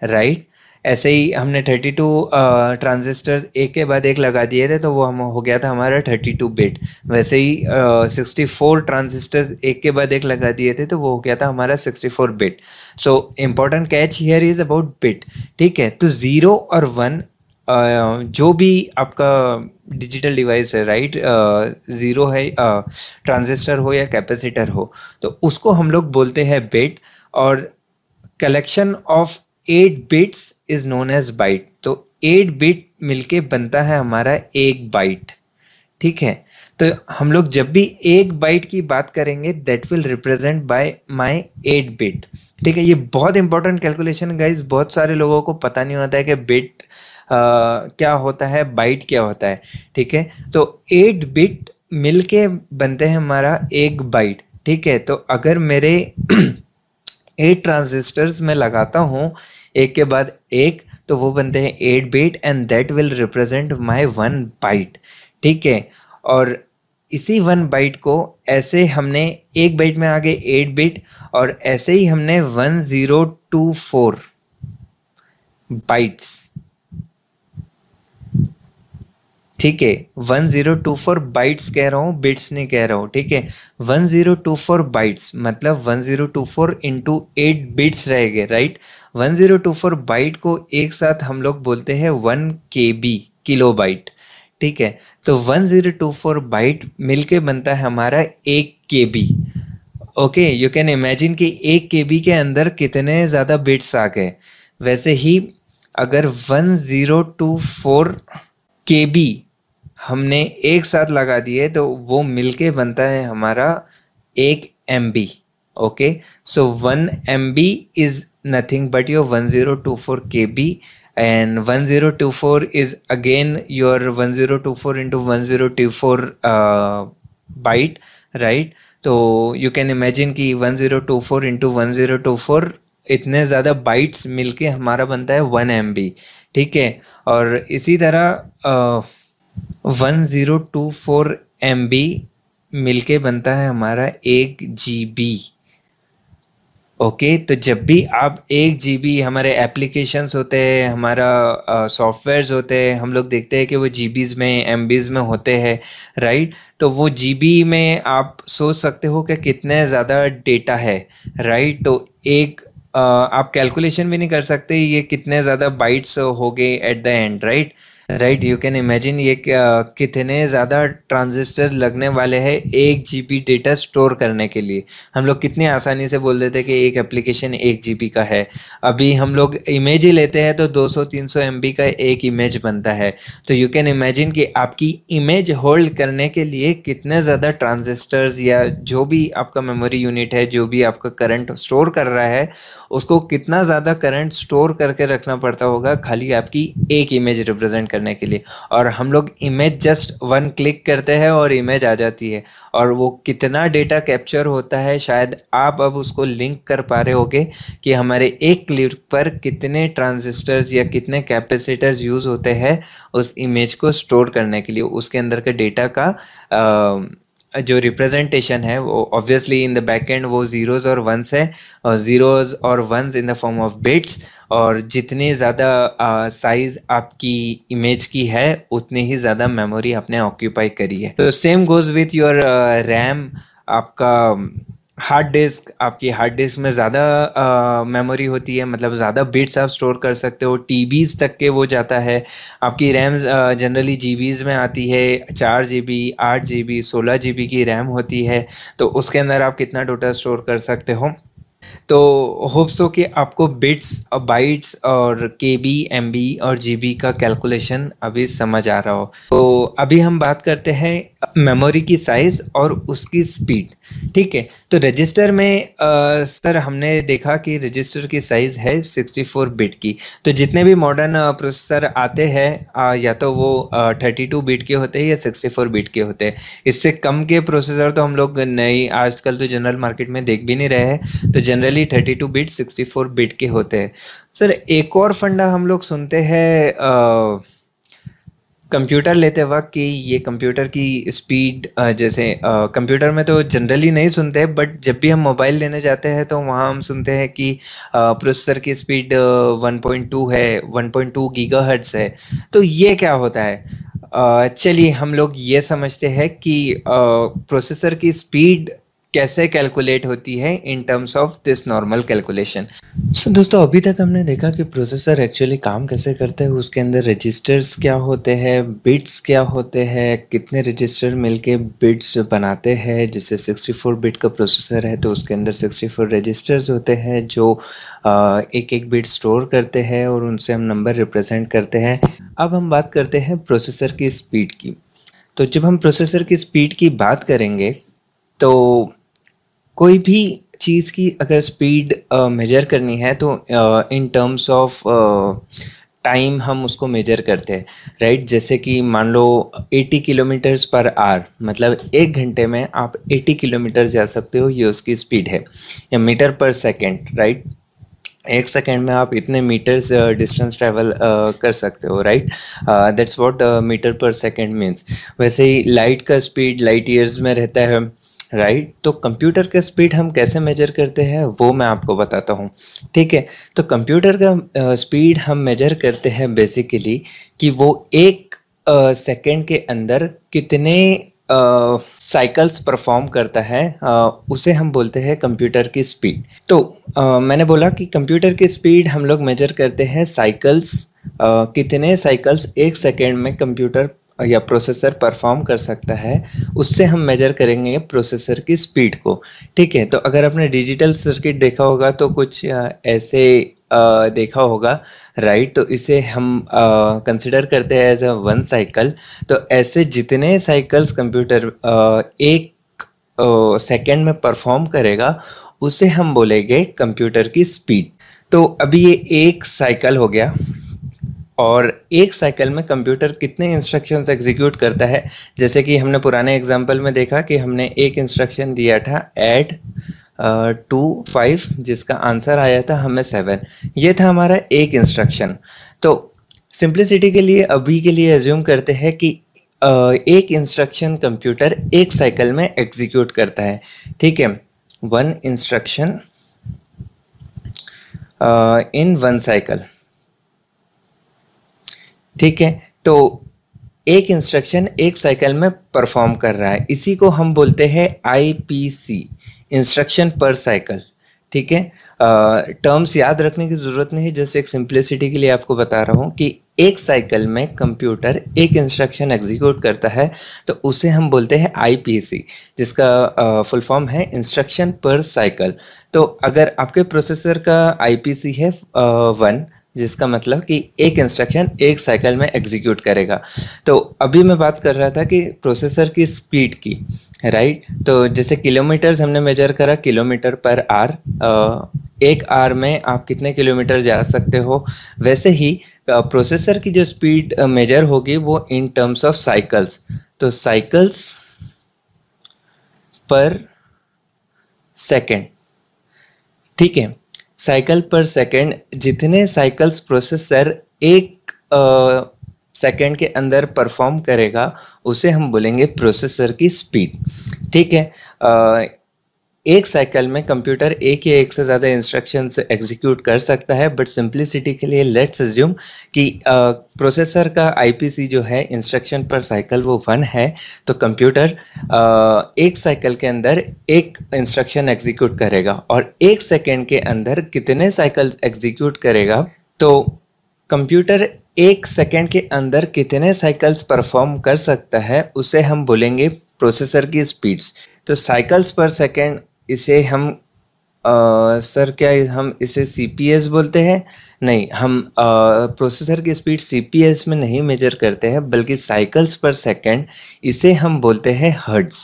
राइट। ऐसे ही हमने 32 ट्रांजिस्टर्स एक के बाद एक लगा दिए थे, तो वो हम हो गया था हमारा 32 बिट। वैसे ही 64 ट्रांजिस्टर्स एक के बाद एक लगा दिए थे, तो वो हो गया था हमारा 64 bit. So important catch here is about bit, ठीक है। तो 0 और 1 जो भी आपका डिजिटल डिवाइस है, राइट, ज़ीरो है, ट्रांजिस्टर हो या कैपेसिटर हो, तो उसको हम लोग बोलते हैं बिट। और collection of 8 bits is known as byte. तो 8 बिट मिलके बनता है हमारा एक बाइट, ठीक है। तो हम लोग जब भी एक बाइट की बात करेंगे, that will represent by my 8 bit, ठीक है। ये बहुत इंपॉर्टेंट कैलकुलेशन गाइस, बहुत सारे लोगों को पता नहीं होता है कि बिट क्या होता है, बाइट क्या होता है, ठीक है। तो 8 बिट मिलके बनते हैं हमारा एक बाइट, ठीक है। तो अगर मेरे 8 ट्रांजिस्टर्स में लगाता हूं एक के बाद एक, तो वो बनते हैं 8 bit and that will represent my 1 byte, ठीक है। और इसी 1 बाइट को ऐसे हमने एक बाइट में आगे 8 बिट, और ऐसे ही हमने 1024 बाइट्स, ठीक है। 1024 बाइट्स कह रहा हूं, बिट्स नहीं कह रहा हूं, ठीक है। 1024 बाइट्स मतलब 1024 इंटू 8 बिट्स रहेंगे, राइट। 1024 बाइट को एक साथ हम लोग बोलते हैं 1 केबी, किलो बाइट, ठीक है। तो 1024 बाइट मिलके बनता है हमारा 1 केबी। ओके, यू कैन इमेजिन कि 1 केबी के अंदर कितने ज्यादा बिट्स आ गए। वैसे ही अगर 1024 केबी हमने एक साथ लगा दिए, तो वो मिलके बनता है हमारा 1 MB। Okay, so 1 MB is nothing but your 1024 KB, and 1024 is again your 1024 into 1024 byte, right। तो you can imagine कि 1024 into 1024 इतने ज़्यादा बाइट्स मिलके हमारा बनता है 1 MB, ठीक है। और इसी तरह 1024 MB मिलके बनता है हमारा 1 GB। ओके, तो जब भी आप 1 GB, हमारे एप्लीकेशंस होते हैं, हमारा सॉफ्टवेयर्स होते हैं, हम लोग देखते हैं कि वो जीबीज में, एमबीज में होते हैं, राइट। तो वो जीबी में आप सोच सकते हो कि कितने ज़्यादा डेटा है, राइट। तो एक आप कैलकुलेशन भी नहीं कर सकते ये कितने ज़्यादा बाइट्स हो गए at the end, right. Right, you can imagine ये कितने ज़्यादा ट्रांजिस्टर लगने वाले हैं 1 GB डेटा स्टोर करने के लिए। हम लोग कितनी आसानी से बोल देते हैं कि एक एप्लीकेशन 1 GB का है। अभी हम लोग इमेज ही लेते हैं तो 200-300 MB का एक इमेज बनता है। तो यू कैन इमेजिन कि आपकी इमेज होल्ड करने के लिए कितने ज़्यादा ट्रांजिस्टर्स या जो भी आपका मेमोरी यूनिट है, जो भी आपका करंट स्टोर कर रहा है, उसको कितना ज़्यादा करंट स्टोर करके रखना पड़ता होगा खाली आपकी एक इमेज रिप्रेजेंट करने के लिए। और हम लोग इमेज जस्ट 1 क्लिक करते हैं और इमेज आ जाती है, और वो कितना डेटा कैप्चर होता है शायद आप अब उसको लिंक कर पा रहे होगे कि हमारे एक क्लिक पर कितने ट्रांजिस्टर्स या कितने कैपेसिटर्स यूज होते हैं उस इमेज को स्टोर करने के लिए। उसके अंदर के डेटा का जो रिप्रेजेंटेशन है वो obviously in the back end वो जीरोज और वंस है, और जीरोज और ones in the form of bits. और जितनी ज़्यादा साइज आपकी इमेज की है उतनी ही ज़्यादा मेमोरी आपने ऑक्यूपाई करी है। तो same goes with your RAM. आपका हार्ड डिस्क, आपकी हार्ड डिस्क में ज़्यादा मेमोरी होती है, मतलब ज़्यादा बिट्स आप स्टोर कर सकते हो, टीबीज तक के वो जाता है। आपकी रैम जनरली जीबीज में आती है, 4 GB, 8 GB, 16 GB की रैम होती है। तो उसके अंदर आप कितना डेटा स्टोर कर सकते हो। तो होप्स हो कि आपको बिट्स और बाइट्स और केबी, एमबी और जीबी का कैलकुलेशन अभी समझ आ रहा हो। तो अभी हम बात करते हैं मेमोरी की साइज और उसकी स्पीड, ठीक है। तो रजिस्टर में सर हमने देखा कि रजिस्टर की साइज है 64 बिट की। तो जितने भी मॉडर्न प्रोसेसर आते हैं या तो वो 32 बिट के होते हैं या 64 बिट के होते हैं। इससे कम के प्रोसेसर तो हम लोग नहीं आजकल तो जनरल मार्केट में देख भी नहीं रहे हैं। तो जनरली 32 बिट, 64 बिट के होते हैं। सर एक और फंडा हम लोग सुनते हैं कंप्यूटर लेते वक्त कि ये कंप्यूटर की स्पीड, जैसे कंप्यूटर में तो जनरली नहीं सुनते, बट जब भी हम मोबाइल लेने जाते हैं तो वहाँ हम सुनते हैं कि प्रोसेसर की स्पीड 1.2 है, 1.2 गीगाहर्ट्ज है। तो ये क्या होता है? चलिए हम लोग ये समझते हैं कि प्रोसेसर की स्पीड कैसे कैलकुलेट होती है in terms of this normal calculation. So दोस्तों, अभी तक हमने देखा कि प्रोसेसर एक्चुअली काम कैसे करते हैं, उसके अंदर रजिस्टर्स क्या होते हैं, बिट्स क्या होते हैं, कितने रजिस्टर मिलके बिट्स बनाते हैं। जैसे 64 बिट का प्रोसेसर है तो उसके अंदर 64 रजिस्टर्स होते हैं जो एक एक बिट स्टोर करते हैं और उनसे हम नंबर रिप्रेजेंट करते हैं। अब हम बात करते हैं प्रोसेसर की स्पीड की। तो जब हम प्रोसेसर की स्पीड की बात करेंगे तो कोई भी चीज़ की अगर स्पीड मेजर करनी है तो इन टर्म्स ऑफ टाइम हम उसको मेजर करते हैं, राइट। जैसे कि मान लो 80 किलोमीटर्स पर आवर, मतलब 1 घंटे में आप 80 किलोमीटर जा सकते हो, ये उसकी स्पीड है। या मीटर पर सेकेंड, राइट। 1 सेकेंड में आप इतने मीटर्स डिस्टेंस ट्रेवल कर सकते हो, राइट। दैट्स व्हाट मीटर पर सेकेंड मीन्स। वैसे ही लाइट का स्पीड लाइट ईयर्स में रहता है, राइट। तो कंप्यूटर का स्पीड हम कैसे मेजर करते हैं वो मैं आपको बताता हूँ, ठीक है। तो कंप्यूटर का स्पीड हम मेजर करते हैं बेसिकली कि वो 1 सेकेंड के अंदर कितने साइकिल्स परफॉर्म करता है, उसे हम बोलते हैं कंप्यूटर की स्पीड। तो मैंने बोला कि कंप्यूटर की स्पीड हम लोग मेजर करते हैं साइकिल्स, कितने साइकिल्स 1 सेकेंड में कंप्यूटर या प्रोसेसर परफॉर्म कर सकता है, उससे हम मेजर करेंगे प्रोसेसर की स्पीड को, ठीक है। तो अगर आपने डिजिटल सर्किट देखा होगा तो कुछ ऐसे देखा होगा, राइट। तो इसे हम कंसिडर करते हैं एज अ 1 साइकिल। तो ऐसे जितने साइकिल्स कंप्यूटर 1 सेकेंड में परफॉर्म करेगा उसे हम बोलेंगे कंप्यूटर की स्पीड। तो अभी ये 1 साइकिल हो गया, और 1 साइकिल में कंप्यूटर कितने इंस्ट्रक्शंस एग्जीक्यूट करता है। जैसे कि हमने पुराने एग्जाम्पल में देखा कि हमने एक इंस्ट्रक्शन दिया था ऐड 2 5, जिसका आंसर आया था हमें 7। ये था हमारा एक इंस्ट्रक्शन। तो सिंप्लिसिटी के लिए अभी के लिए एज्यूम करते हैं कि एक इंस्ट्रक्शन कंप्यूटर 1 साइकिल में एग्जीक्यूट करता है, ठीक है। 1 इंस्ट्रक्शन इन 1 साइकिल, ठीक है। तो एक इंस्ट्रक्शन 1 साइकिल में परफॉर्म कर रहा है, इसी को हम बोलते हैं आईपीसी, इंस्ट्रक्शन पर साइकिल, ठीक है। टर्म्स याद रखने की जरूरत नहीं, जस्ट एक सिंप्लिसिटी के लिए आपको बता रहा हूं कि 1 साइकिल में कंप्यूटर एक इंस्ट्रक्शन एग्जीक्यूट करता है तो उसे हम बोलते हैं आईपीसी, जिसका फुल फॉर्म है इंस्ट्रक्शन पर साइकिल। तो अगर आपके प्रोसेसर का आईपीसी है 1, जिसका मतलब कि एक इंस्ट्रक्शन 1 साइकिल में एग्जीक्यूट करेगा। तो अभी मैं बात कर रहा था कि प्रोसेसर की स्पीड की, राइट। तो जैसे किलोमीटर्स हमने मेजर करा, किलोमीटर पर आवर, 1 आवर में आप कितने किलोमीटर जा सकते हो। वैसे ही प्रोसेसर की जो स्पीड मेजर होगी वो इन टर्म्स ऑफ साइकिल्स। तो साइकिल्स पर सेकेंड, ठीक है। साइकिल पर सेकेंड, जितने साइकिल्स प्रोसेसर 1 सेकेंड के अंदर परफॉर्म करेगा उसे हम बोलेंगे प्रोसेसर की स्पीड, ठीक है। 1 साइकिल में कंप्यूटर एक या एक से ज़्यादा इंस्ट्रक्शंस एग्जीक्यूट कर सकता है, बट सिंप्लिसिटी के लिए लेट्स अज्यूम कि प्रोसेसर का आईपीसी जो है इंस्ट्रक्शन पर साइकिल वो 1 है। तो कंप्यूटर 1 साइकिल के अंदर एक इंस्ट्रक्शन एग्जीक्यूट करेगा, और 1 सेकेंड के अंदर कितने साइकिल एग्जीक्यूट करेगा। तो कंप्यूटर 1 सेकेंड के अंदर कितने साइकिल्स परफॉर्म कर सकता है उसे हम बोलेंगे प्रोसेसर की स्पीड्स। तो साइकिल्स पर सेकेंड, इसे हम सर क्या हम इसे सीपीएस बोलते हैं? नहीं, हम प्रोसेसर की स्पीड सीपीएस में नहीं मेजर करते हैं, बल्कि साइकिल्स पर सेकेंड, इसे हम बोलते हैं हर्ट्ज,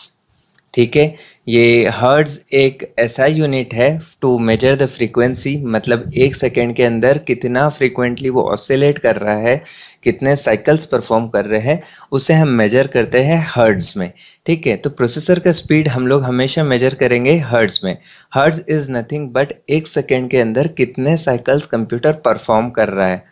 ठीक है। ये हर्ट्ज एक ऐसा यूनिट है टू मेजर द फ्रीक्वेंसी, मतलब 1 सेकेंड के अंदर कितना फ्रीक्वेंटली वो ऑसिलेट कर रहा है, कितने साइकिल्स परफॉर्म कर रहे हैं, उसे हम मेजर करते हैं हर्ट्ज में, ठीक है। तो प्रोसेसर का स्पीड हम लोग हमेशा मेजर करेंगे हर्ट्ज में। Hertz is nothing but 1 second के अंदर कितने साइकिल्स कंप्यूटर परफॉर्म कर रहा है,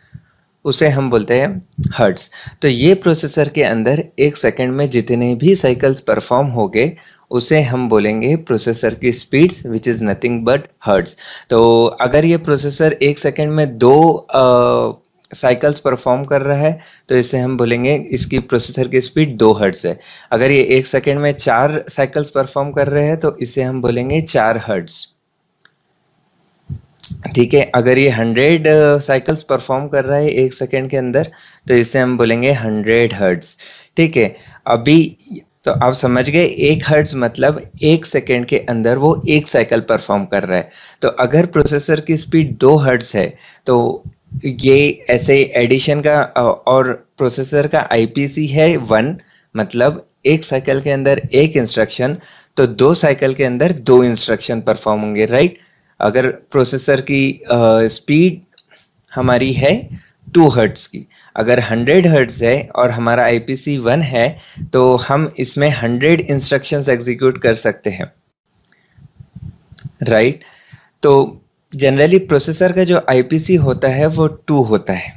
उसे हम बोलते हैं हर्ट्ज। तो ये प्रोसेसर के अंदर एक सेकंड में जितने भी साइकिल्स परफॉर्म होंगे उसे हम बोलेंगे प्रोसेसर की speeds, which is nothing but hertz. तो अगर ये प्रोसेसर एक सेकंड में 2 साइकिल्स परफॉर्म कर रहा है तो इसे हम बोलेंगे इसकी प्रोसेसर की स्पीड 2 हर्ट्ज है। अगर ये एक सेकंड में 4 साइकिल्स परफॉर्म कर रहे हैं तो इसे हम बोलेंगे 4 हर्ट्ज। ठीक है, अगर ये 100 साइकिल्स परफॉर्म कर रहा है एक सेकेंड के अंदर तो इसे हम बोलेंगे 100 हर्ट्ज। ठीक है, अभी तो आप समझ गए, 1 हर्ट्ज मतलब एक सेकेंड के अंदर वो एक साइकिल परफॉर्म कर रहा है। तो अगर प्रोसेसर की स्पीड 2 हर्ट्ज है तो ये ऐसे एडिशन का और प्रोसेसर का आईपीसी है 1, मतलब एक साइकिल के अंदर एक इंस्ट्रक्शन, तो 2 साइकिल के अंदर 2 इंस्ट्रक्शन परफॉर्म होंगे, राइट। अगर प्रोसेसर की स्पीड हमारी है 2 हर्ट्ज की, अगर 100 हर्ट्ज है और हमारा आईपीसी 1 है तो हम इसमें 100 इंस्ट्रक्शंस एग्जीक्यूट कर सकते हैं, राइट। तो जनरली प्रोसेसर का जो आईपीसी होता है वो 2 होता है।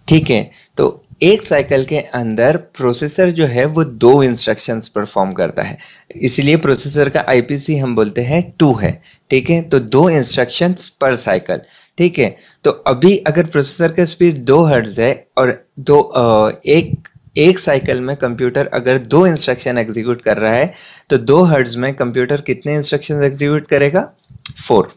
ठीक है, तो एक साइकिल के अंदर प्रोसेसर जो है वो 2 इंस्ट्रक्शंस परफॉर्म करता है, इसलिए प्रोसेसर का आईपीसी हम बोलते हैं 2 है। ठीक है, तो 2 इंस्ट्रक्शंस पर साइकिल। ठीक है, तो अभी अगर प्रोसेसर का स्पीड 2 हर्ट्ज है और एक साइकिल में कंप्यूटर अगर 2 इंस्ट्रक्शन एग्जीक्यूट कर रहा है तो 2 हर्ट्ज में कंप्यूटर कितने इंस्ट्रक्शन एग्जीक्यूट करेगा? 4,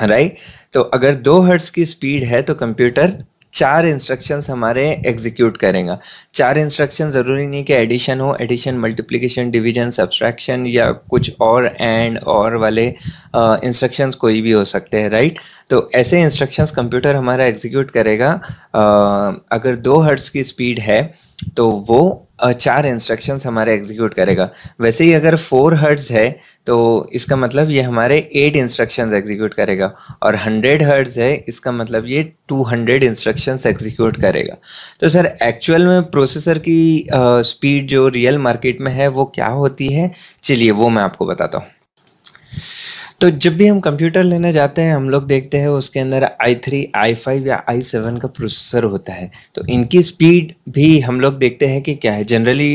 राइट। तो अगर 2 हर्ट्ज की स्पीड है तो कंप्यूटर 4 इंस्ट्रक्शंस हमारे एग्जीक्यूट करेगा। 4 इंस्ट्रक्शन जरूरी नहीं कि एडिशन हो, एडिशन, मल्टीप्लिकेशन, डिवीजन, सब्सट्रैक्शन या कुछ और एंड और वाले इंस्ट्रक्शंस कोई भी हो सकते हैं, राइट। तो ऐसे इंस्ट्रक्शंस कंप्यूटर हमारा एग्जीक्यूट करेगा। अगर 2 हर्ट्ज की स्पीड है तो वो 4 इंस्ट्रक्शंस हमारे एग्जीक्यूट करेगा। वैसे ही अगर 4 हर्ट्ज है तो इसका मतलब ये हमारे 8 इंस्ट्रक्शंस एग्जीक्यूट करेगा, और 100 हर्ट्ज है इसका मतलब ये 200 इंस्ट्रक्शंस एग्जीक्यूट करेगा। तो सर एक्चुअल में प्रोसेसर की स्पीड जो रियल मार्केट में है वो क्या होती है, चलिए वो मैं आपको बताता हूँ। तो जब भी हम कंप्यूटर लेने जाते हैं हम लोग देखते हैं उसके अंदर i3, i5 या i7 का प्रोसेसर होता है। तो इनकी स्पीड भी हम लोग देखते हैं कि क्या है। जनरली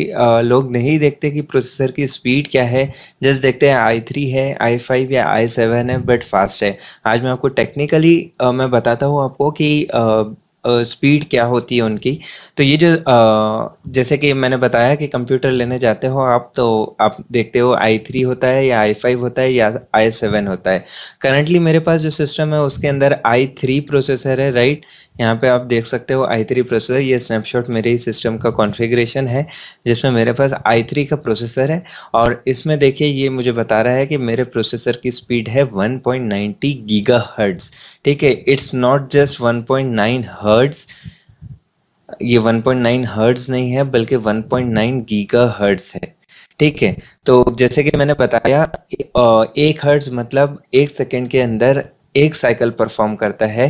लोग नहीं देखते कि प्रोसेसर की स्पीड क्या है, जस्ट देखते हैं i3 है, i5 या i7 है बट फास्ट है। आज मैं आपको टेक्निकली मैं बताता हूँ आपको कि स्पीड क्या होती है उनकी। तो ये जो जैसे कि मैंने बताया कि कंप्यूटर लेने जाते हो आप तो आप देखते हो i3 होता है या i5 होता है या i7 होता है। करंटली मेरे पास जो सिस्टम है उसके अंदर i3 प्रोसेसर है, राइट। यहाँ पे आप देख सकते हो i3 प्रोसेसर, ये स्नैपशॉट मेरे ही सिस्टम का कॉन्फ़िगरेशन है जिसमें मेरे पास i3 का प्रोसेसर है। और इसमें देखिए ये मुझे बता रहा है कि मेरे प्रोसेसर की स्पीड है 1.90 गीगाहर्ट्ज़। ठीक है, इट्स नॉट जस्ट 1.9 हर्ट्ज, ये 1.9 हर्ट्ज नहीं है बल्कि 1.9 गीगाहर्ट्ज है। ठीक है, तो जैसे कि मैंने बताया 1 हर्ट्ज मतलब एक सेकंड के अंदर एक साइकिल परफॉर्म करता है।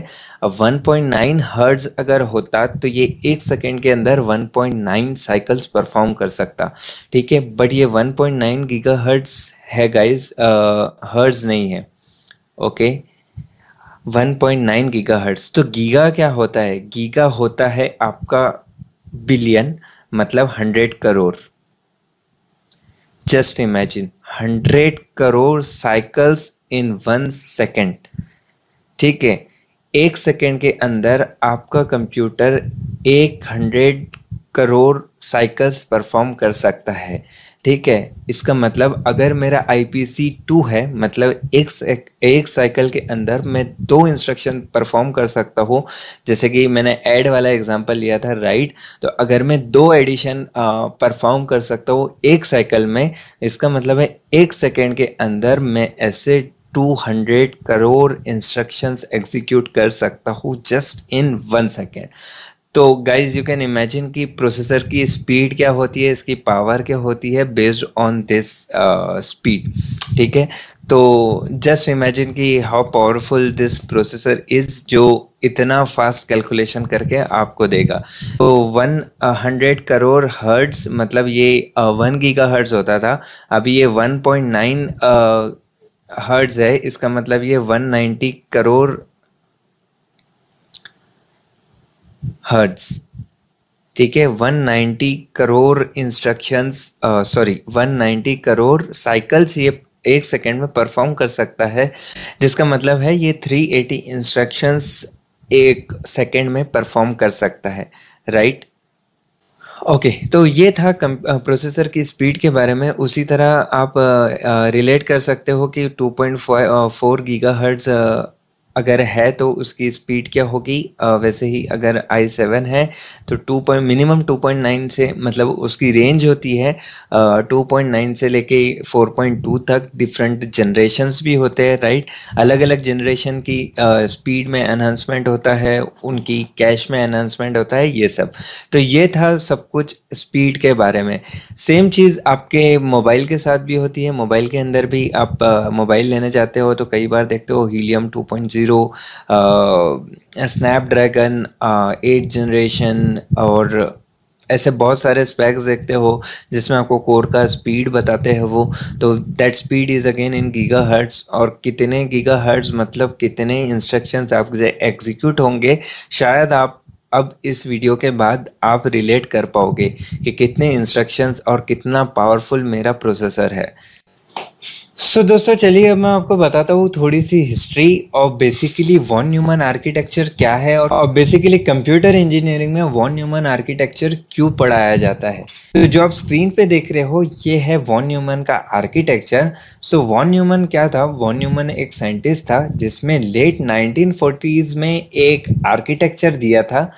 1.9 हर्ट्ज अगर होता तो ये एक सेकंड के अंदर 1.9 साइकिल्स परफॉर्म कर सकता। ठीक है, बट ये 1.9 गीगाहर्ट्ज है गाइस, हर्ट्ज नहीं है। Okay, 1.9 gigahertz. तो गीगा क्या होता है? गीगा होता है आपका बिलियन, मतलब 100 crore. Just imagine 100 crore cycles इन 1 सेकेंड। ठीक है, एक सेकेंड के अंदर आपका कंप्यूटर 100 करोड़ साइकिल्स परफॉर्म कर सकता है। ठीक है, इसका मतलब अगर मेरा आईपीसी 2 है मतलब एक साइकिल के अंदर मैं 2 इंस्ट्रक्शन परफॉर्म कर सकता हूँ। जैसे कि मैंने ऐड वाला एग्जांपल लिया था, राइट। तो अगर मैं 2 एडिशन परफॉर्म कर सकता हूँ एक साइकिल में, इसका मतलब है एक सेकेंड के अंदर मैं ऐसे 200 करोड़ इंस्ट्रक्शंस एग्जीक्यूट कर सकता हूँ जस्ट इन 1 सेकेंड। तो गाइज यू कैन इमेजिन कि प्रोसेसर की स्पीड क्या होती है, इसकी पावर क्या होती है बेस्ड ऑन दिस स्पीड। ठीक है, तो जस्ट इमेजिन कि how powerful this processor is जो इतना फास्ट कैलकुलेशन करके आपको देगा। तो 100 करोड़ हर्ट्ज मतलब ये 1 गीगा हर्ट्ज होता था, अभी ये 1.9 हर्ट्ज है, इसका मतलब ये 190 करोड़ हर्ट्ज। ठीक है, 190 crore instructions, sorry 190 crore cycles ये एक सेकेंड में परफॉर्म कर सकता है, जिसका मतलब है ये 380 इंस्ट्रक्शंस एक सेकेंड में परफॉर्म कर सकता है, राइट। ओके, तो ये था प्रोसेसर की स्पीड के बारे में। उसी तरह आप रिलेट कर सकते हो कि 2.4 गीगाहर्ट्ज अगर है तो उसकी स्पीड क्या होगी। वैसे ही अगर i7 है तो मिनिमम 2.9 से, मतलब उसकी रेंज होती है 2.9 से लेके 4.2 तक। डिफरेंट जनरेशन्स भी होते हैं, राइट। अलग अलग जनरेशन की स्पीड में एनहांसमेंट होता है, उनकी कैश में एनहांसमेंट होता है, ये सब। तो ये था सब कुछ स्पीड के बारे में। सेम चीज़ आपके मोबाइल के साथ भी होती है। मोबाइल के अंदर भी आप मोबाइल लेने जाते हो तो कई बार देखते हो हीलियम 2.0, स्नैपड्रैगन 8 जनरेशन, और ऐसे बहुत सारे स्पेक्स देखते हो जिसमें आपको कोर का स्पीड बताते हैं वो। तो that speed is again in gigahertz, और कितने गीगाहर्ट्ज मतलब कितने इंस्ट्रक्शंस आपसे एग्जीक्यूट होंगे, शायद आप अब इस वीडियो के बाद आप रिलेट कर पाओगे कि कितने इंस्ट्रक्शंस और कितना पावरफुल मेरा प्रोसेसर है। सो दोस्तों, चलिए अब मैं आपको बताता हूँ थोड़ी सी हिस्ट्री और बेसिकली वॉन न्यूमन आर्किटेक्चर क्या है, और बेसिकली कंप्यूटर इंजीनियरिंग में वॉन न्यूमन आर्किटेक्चर क्यों पढ़ाया जाता है। तो जो आप स्क्रीन पे देख रहे हो ये है वॉन न्यूमन का आर्किटेक्चर। सो वॉन न्यूमन क्या था? वॉन न्यूमन एक साइंटिस्ट था जिसमें लेट 1940s में एक आर्किटेक्चर दिया था,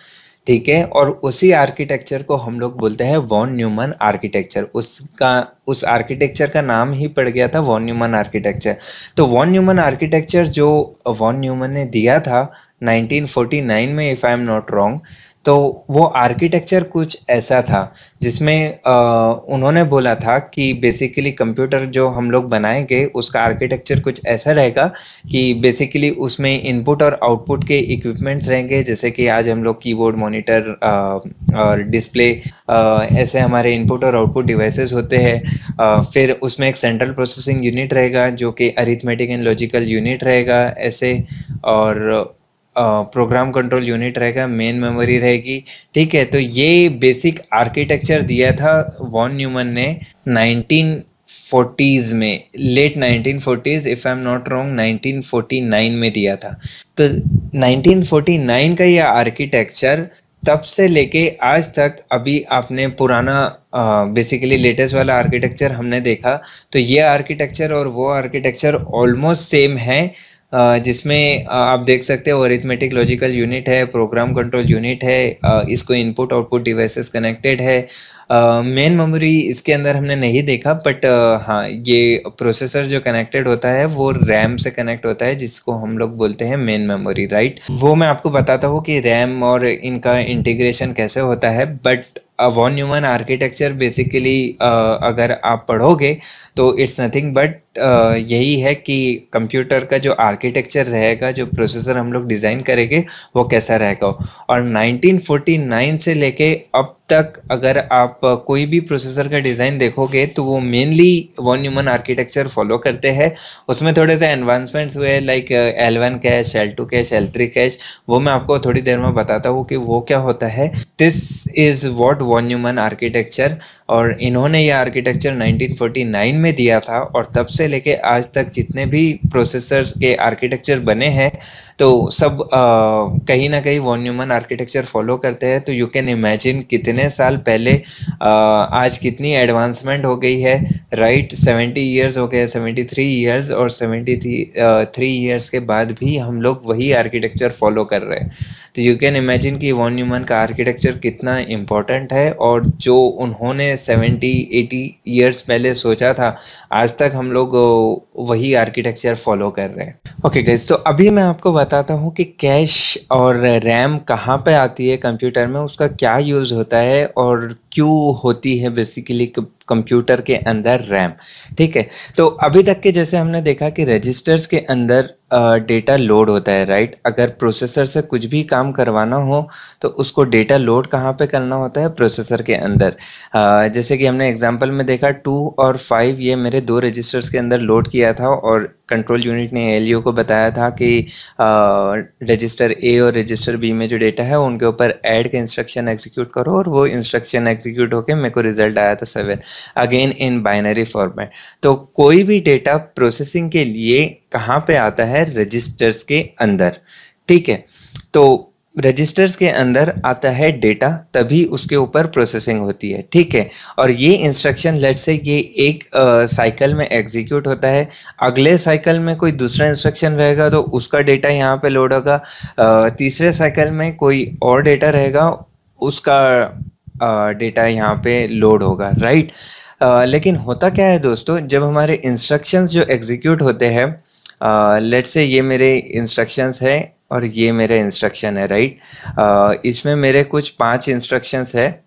ठीक है। और उसी आर्किटेक्चर को हम लोग बोलते हैं वॉन न्यूमन आर्किटेक्चर। उस आर्किटेक्चर का नाम ही पड़ गया था वॉन न्यूमन आर्किटेक्चर। तो वॉन न्यूमन आर्किटेक्चर जो वॉन न्यूमन ने दिया था 1949 में, if I am not wrong, तो वो आर्किटेक्चर कुछ ऐसा था जिसमें उन्होंने बोला था कि बेसिकली कंप्यूटर जो हम लोग बनाएंगे उसका आर्किटेक्चर कुछ ऐसा रहेगा कि बेसिकली उसमें इनपुट और आउटपुट के इक्विपमेंट्स रहेंगे, जैसे कि आज हम लोग कीबोर्ड, मॉनिटर और डिस्प्ले, ऐसे हमारे इनपुट और आउटपुट डिवाइसेस होते हैं। फिर उसमें एक सेंट्रल प्रोसेसिंग यूनिट रहेगा जो कि अरिथमेटिक एंड लॉजिकल यूनिट रहेगा ऐसे, और प्रोग्राम कंट्रोल यूनिट रहेगा, मेन मेमोरी रहेगी, ठीक है। तो ये बेसिक आर्किटेक्चर दिया था वॉन न्यूमन ने 1940s में, late 1940s, if I am not wrong 1949 में दिया था। तो 1949 का यह आर्किटेक्चर तब से लेके आज तक, अभी आपने पुराना बेसिकली लेटेस्ट वाला आर्किटेक्चर हमने देखा, तो ये आर्किटेक्चर और वो आर्किटेक्चर ऑलमोस्ट सेम है। जिसमें आप देख सकते हो अरिथमेटिक लॉजिकल यूनिट है, प्रोग्राम कंट्रोल यूनिट है, इसको इनपुट आउटपुट डिवाइसेस कनेक्टेड है। मेन मेमोरी इसके अंदर हमने नहीं देखा, बट हाँ, ये प्रोसेसर जो कनेक्टेड होता है वो रैम से कनेक्ट होता है, जिसको हम लोग बोलते हैं मेन मेमोरी, राइट। वो मैं आपको बताता हूँ कि रैम और इनका इंटीग्रेशन कैसे होता है। But von Neumann architecture basically अगर आप पढ़ोगे तो इट्स नथिंग बट यही है कि कंप्यूटर का जो आर्किटेक्चर रहेगा, जो प्रोसेसर हम लोग डिज़ाइन करेंगे वो कैसा रहेगा। और 1949 से लेके अब तक अगर आप कोई भी प्रोसेसर का डिज़ाइन देखोगे तो वो mainly von Neumann architecture follow करते हैं। उसमें थोड़े से एडवांसमेंट्स हुए like L1 cash, L2 cash, L3 cash, वो मैं आपको थोड़ी देर में बताता हूँ कि वो क्या होता है। This is what von Neumann architecture, और इन्होंने ये आर्किटेक्चर 1949 में दिया था, और तब से लेके आज तक जितने भी प्रोसेसर के आर्किटेक्चर बने हैं तो सब कहीं ना कहीं वॉन न्यूमन आर्किटेक्चर फॉलो करते हैं। तो यू कैन इमेजिन कितने साल पहले आज कितनी एडवांसमेंट हो गई है, राइट। 70 ईयर्स हो गए, 73 ईयर्स, और 73 ईयर्स के बाद भी हम लोग वही आर्किटेक्चर फॉलो कर रहे हैं। तो यू कैन इमेजिन कि वॉन न्यूमन का आर्किटेक्चर कितना इम्पोर्टेंट है, और जो उन्होंने 70-80 ईयर्स पहले सोचा था, आज तक हम लोग वही आर्किटेक्चर फॉलो कर रहे हैं। ओके गाइस, तो अभी मैं आपको बताता हूँ कि कैश और रैम कहाँ पे आती है कंप्यूटर में, उसका क्या यूज़ होता है और क्यों होती है बेसिकली कंप्यूटर के अंदर रैम, ठीक है। तो अभी तक के जैसे हमने देखा कि रजिस्टर्स के अंदर डेटा लोड होता है, राइट। अगर प्रोसेसर से कुछ भी काम करवाना हो तो उसको डेटा लोड कहाँ पे करना होता है, प्रोसेसर के अंदर। जैसे कि हमने एग्जांपल में देखा 2 और 5 ये मेरे दो रजिस्टर्स के अंदर लोड किया था और कंट्रोल यूनिट ने एलयू को बताया था कि रजिस्टर ए और रजिस्टर बी में जो डेटा है उनके ऊपर ऐड का इंस्ट्रक्शन एग्जीक्यूट करो, और वो इंस्ट्रक्शन एग्जीक्यूट होके मेरे को रिजल्ट आया था 7, अगेन इन बाइनरी फॉर्मेट। तो कोई भी डेटा प्रोसेसिंग के लिए कहाँ पे आता है, रजिस्टर्स के अंदर, ठीक है। तो रजिस्टर्स के अंदर आता है डेटा, तभी उसके ऊपर प्रोसेसिंग होती है, ठीक है। और ये इंस्ट्रक्शन लेट से ये एक साइकिल में एग्जीक्यूट होता है, अगले साइकिल में कोई दूसरा इंस्ट्रक्शन रहेगा तो उसका डेटा यहाँ पे लोड होगा, तीसरे साइकिल में कोई और डेटा रहेगा, उसका डेटा यहाँ पे लोड होगा, राइट। लेकिन होता क्या है दोस्तों, जब हमारे इंस्ट्रक्शंस जो एग्जीक्यूट होते हैं, लेट्स से ये मेरे इंस्ट्रक्शंस है और ये मेरा इंस्ट्रक्शन है, राइट। इसमें मेरे कुछ 5 इंस्ट्रक्शंस है,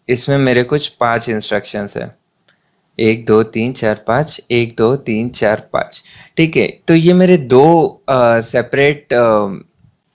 इसमें मेरे कुछ 5 इंस्ट्रक्शंस है, 1 2 3 4 5, 1 2 3 4 5, ठीक है। तो ये मेरे दो सेपरेट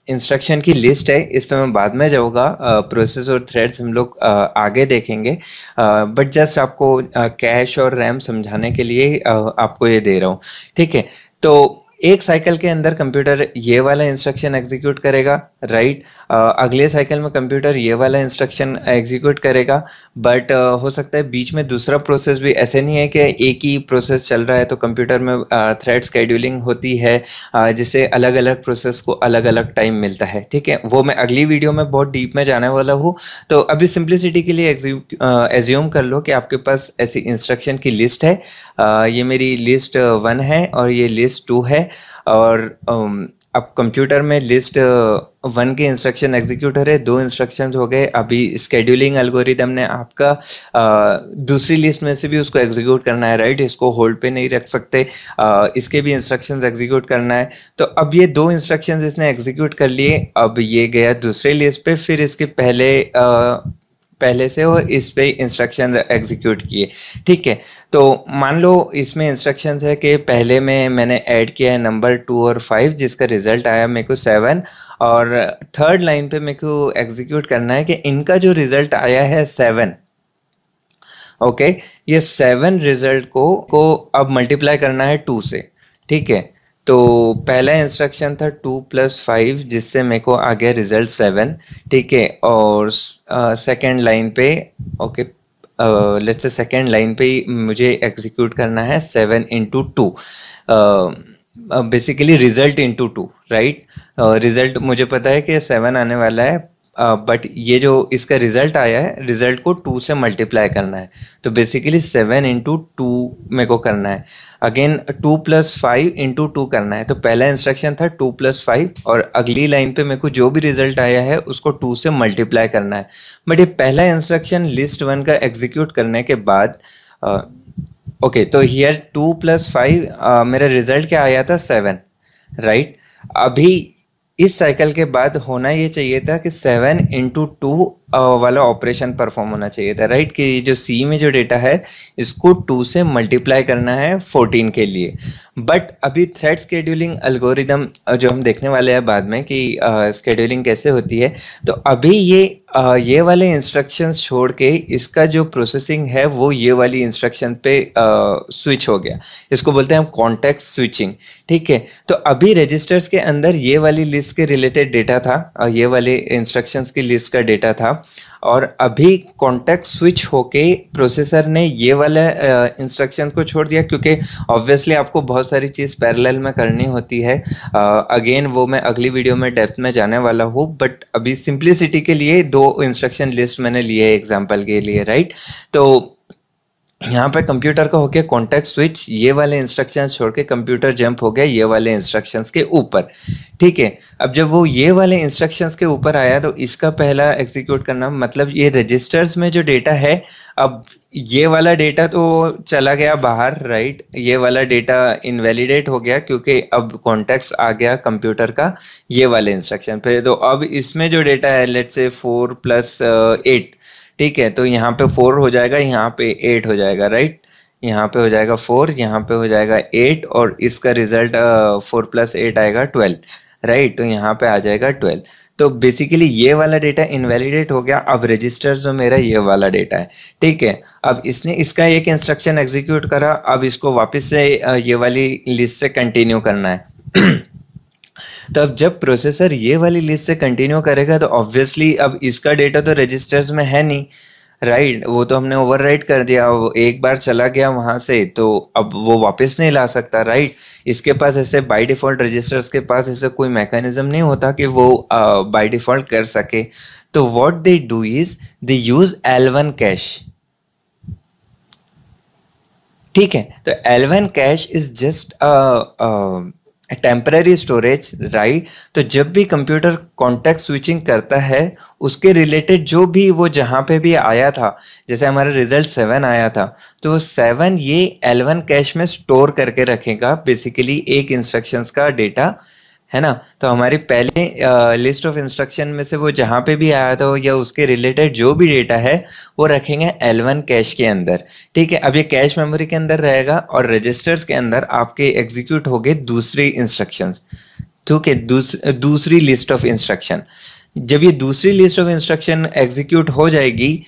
इंस्ट्रक्शन की लिस्ट है, इस पर मैं बाद में जाऊँगा, प्रोसेस और थ्रेड्स हम लोग आगे देखेंगे, बट जस्ट आपको कैश और रैम समझाने के लिए आपको ये दे रहा हूँ, ठीक है। तो एक साइकिल के अंदर कंप्यूटर ये वाला इंस्ट्रक्शन एग्जीक्यूट करेगा, राइट। अगले साइकिल में कंप्यूटर ये वाला इंस्ट्रक्शन एग्जीक्यूट करेगा, बट हो सकता है बीच में दूसरा प्रोसेस भी, ऐसे नहीं है कि एक ही प्रोसेस चल रहा है। तो कंप्यूटर में थ्रेड शेड्यूलिंग होती है, जिससे अलग अलग प्रोसेस को अलग अलग टाइम मिलता है, ठीक है। वो मैं अगली वीडियो में बहुत डीप में जाने वाला हूँ। तो अभी सिंप्लिसिटी के लिए एज्यूम कर लो कि आपके पास ऐसी इंस्ट्रक्शन की लिस्ट है, ये मेरी लिस्ट 1 है और ये लिस्ट 2 है, और अब कंप्यूटर में लिस्ट 1 के इंस्ट्रक्शन एग्जीक्यूट हो रहे, 2 इंस्ट्रक्शंस हो गए। अभी स्केड्यूलिंग एल्गोरिदम ने आपका दूसरी लिस्ट में से भी उसको एग्जीक्यूट करना है, राइट। इसको होल्ड पे नहीं रख सकते, इसके भी इंस्ट्रक्शंस एग्जीक्यूट करना है। तो अब ये 2 इंस्ट्रक्शंस इसने एग्जीक्यूट कर लिए, अब ये गया दूसरे लिस्ट पे, फिर इसके पहले से और इस पे इंस्ट्रक्शन एग्जीक्यूट किए, ठीक है। तो मान लो इसमें इंस्ट्रक्शंस है कि पहले में मैंने ऐड किया है नंबर 2 और 5, जिसका रिजल्ट आया मेरे को 7, और थर्ड लाइन पे मेरे को एग्जीक्यूट करना है कि इनका जो रिजल्ट आया है 7, ओके, ये 7 रिजल्ट को अब मल्टीप्लाई करना है 2 से, ठीक है। तो पहला इंस्ट्रक्शन था 2 + 5, जिससे मेरे को आ गया रिजल्ट 7, ठीक है। और सेकेंड लाइन पे, okay, let's say second line पे मुझे एग्जीक्यूट करना है 7 × 2, basically result into 2, right. Result मुझे पता है कि 7 आने वाला है, बट ये जो इसका रिजल्ट आया है, रिजल्ट को 2 से मल्टीप्लाई करना है, तो बेसिकली 7 × 2 मेरे को करना है। अगेन 2 + 5 × 2 करना है। तो पहला इंस्ट्रक्शन था 2 + 5, और अगली लाइन पे मेरे को जो भी रिजल्ट आया है उसको 2 से मल्टीप्लाई करना है। बट ये पहला इंस्ट्रक्शन लिस्ट 1 का एग्जीक्यूट करने के बाद, ओके, तो हियर 2 + 5 मेरा रिजल्ट क्या आया था, 7, राइट। अभी इस साइकिल के बाद होना ये चाहिए था कि 7 × 2 वाला ऑपरेशन परफॉर्म होना चाहिए था, राइट। कि जो सी में जो डेटा है इसको 2 से मल्टीप्लाई करना है 14 के लिए। बट अभी थ्रेड शेड्यूलिंग एल्गोरिदम जो हम देखने वाले हैं बाद में कि शेड्यूलिंग कैसे होती है, तो अभी ये वाले इंस्ट्रक्शंस छोड़ के इसका जो प्रोसेसिंग है वो ये वाली इंस्ट्रक्शन पे स्विच हो गया। इसको बोलते हैं हम कॉन्टेक्स्ट स्विचिंग, ठीक है। तो अभी रजिस्टर्स के अंदर ये वाली लिस्ट के रिलेटेड डेटा था, ये वाले इंस्ट्रक्शंस की लिस्ट का डेटा था, और अभी कॉन्टेक्स्ट स्विच होके प्रोसेसर ने ये वाला इंस्ट्रक्शन को छोड़ दिया, क्योंकि ऑब्वियसली आपको बहुत सारी चीज़ पैरेलल में करनी होती है। अगेन वो मैं अगली वीडियो में डेप्थ में जाने वाला हूँ, बट अभी सिंप्लिसिटी के लिए 2 इंस्ट्रक्शन लिस्ट मैंने लिए है एग्जाम्पल के लिए, राइट। तो यहाँ पे कंप्यूटर का हो गया कॉन्टेक्स्ट स्विच, ये वाले इंस्ट्रक्शंस छोड़ के कंप्यूटर जंप हो गया ये वाले इंस्ट्रक्शंस के ऊपर, ठीक है। अब जब वो ये वाले इंस्ट्रक्शंस के ऊपर आया तो इसका पहला एग्जीक्यूट करना, मतलब ये रजिस्टर्स में जो डेटा है, अब ये वाला डेटा तो चला गया बाहर, राइट। ये वाला डेटा इनवैलिडेट हो गया क्योंकि अब कॉन्टेक्स्ट आ गया कंप्यूटर का ये वाले इंस्ट्रक्शन पे। तो अब इसमें जो डेटा है, लेट्स से 4 + 8, ठीक है, तो यहाँ पे 4 हो जाएगा, यहाँ पे 8 हो जाएगा, राइट। यहाँ पे हो जाएगा 4, यहाँ पे हो जाएगा 8 और इसका रिजल्ट 4 + 8 आएगा 12, राइट। तो यहाँ पे आ जाएगा 12। तो बेसिकली ये वाला डेटा इनवैलिडेट हो गया। अब रजिस्टर जो मेरा ये वाला डेटा है, ठीक है। अब इसने इसका एक इंस्ट्रक्शन एग्जीक्यूट करा, अब इसको वापस से ये वाली लिस्ट से कंटिन्यू करना है। तो अब जब प्रोसेसर ये वाली लिस्ट से कंटिन्यू करेगा तो ऑब्वियसली अब इसका डेटा तो रजिस्टर्स में है नहीं, राइट। वो तो हमने ओवरराइट कर दिया, वो एक बार चला गया वहां से, तो अब वो वापस नहीं ला सकता, राइट। इसके पास ऐसे बाय डिफॉल्ट रजिस्टर्स के पास ऐसे कोई मैकेनिज्म नहीं होता कि वो बाय डिफॉल्ट कर सके। तो what they do is they use L1 cash, ठीक है। तो L1 cash is just temporary storage, right. तो जब भी कंप्यूटर कॉन्टेक्स्ट स्विचिंग करता है उसके रिलेटेड जो भी वो जहां पे भी आया था, जैसे हमारा रिजल्ट 7 आया था, तो 7 ये L1 कैश में स्टोर करके रखेगा बेसिकली एक इंस्ट्रक्शंस का डेटा, है ना। तो हमारी पहले लिस्ट ऑफ इंस्ट्रक्शन में से वो जहां पे भी आया था या उसके रिलेटेड जो भी डेटा है वो रखेंगे L1 कैश के अंदर, ठीक है। अब ये कैश मेमोरी के अंदर रहेगा और रजिस्टर्स के अंदर आपके एग्जीक्यूट हो गए दूसरी इंस्ट्रक्शंस, ठीक है, दूसरी लिस्ट ऑफ इंस्ट्रक्शन। जब ये दूसरी लिस्ट ऑफ इंस्ट्रक्शन एग्जीक्यूट हो जाएगी,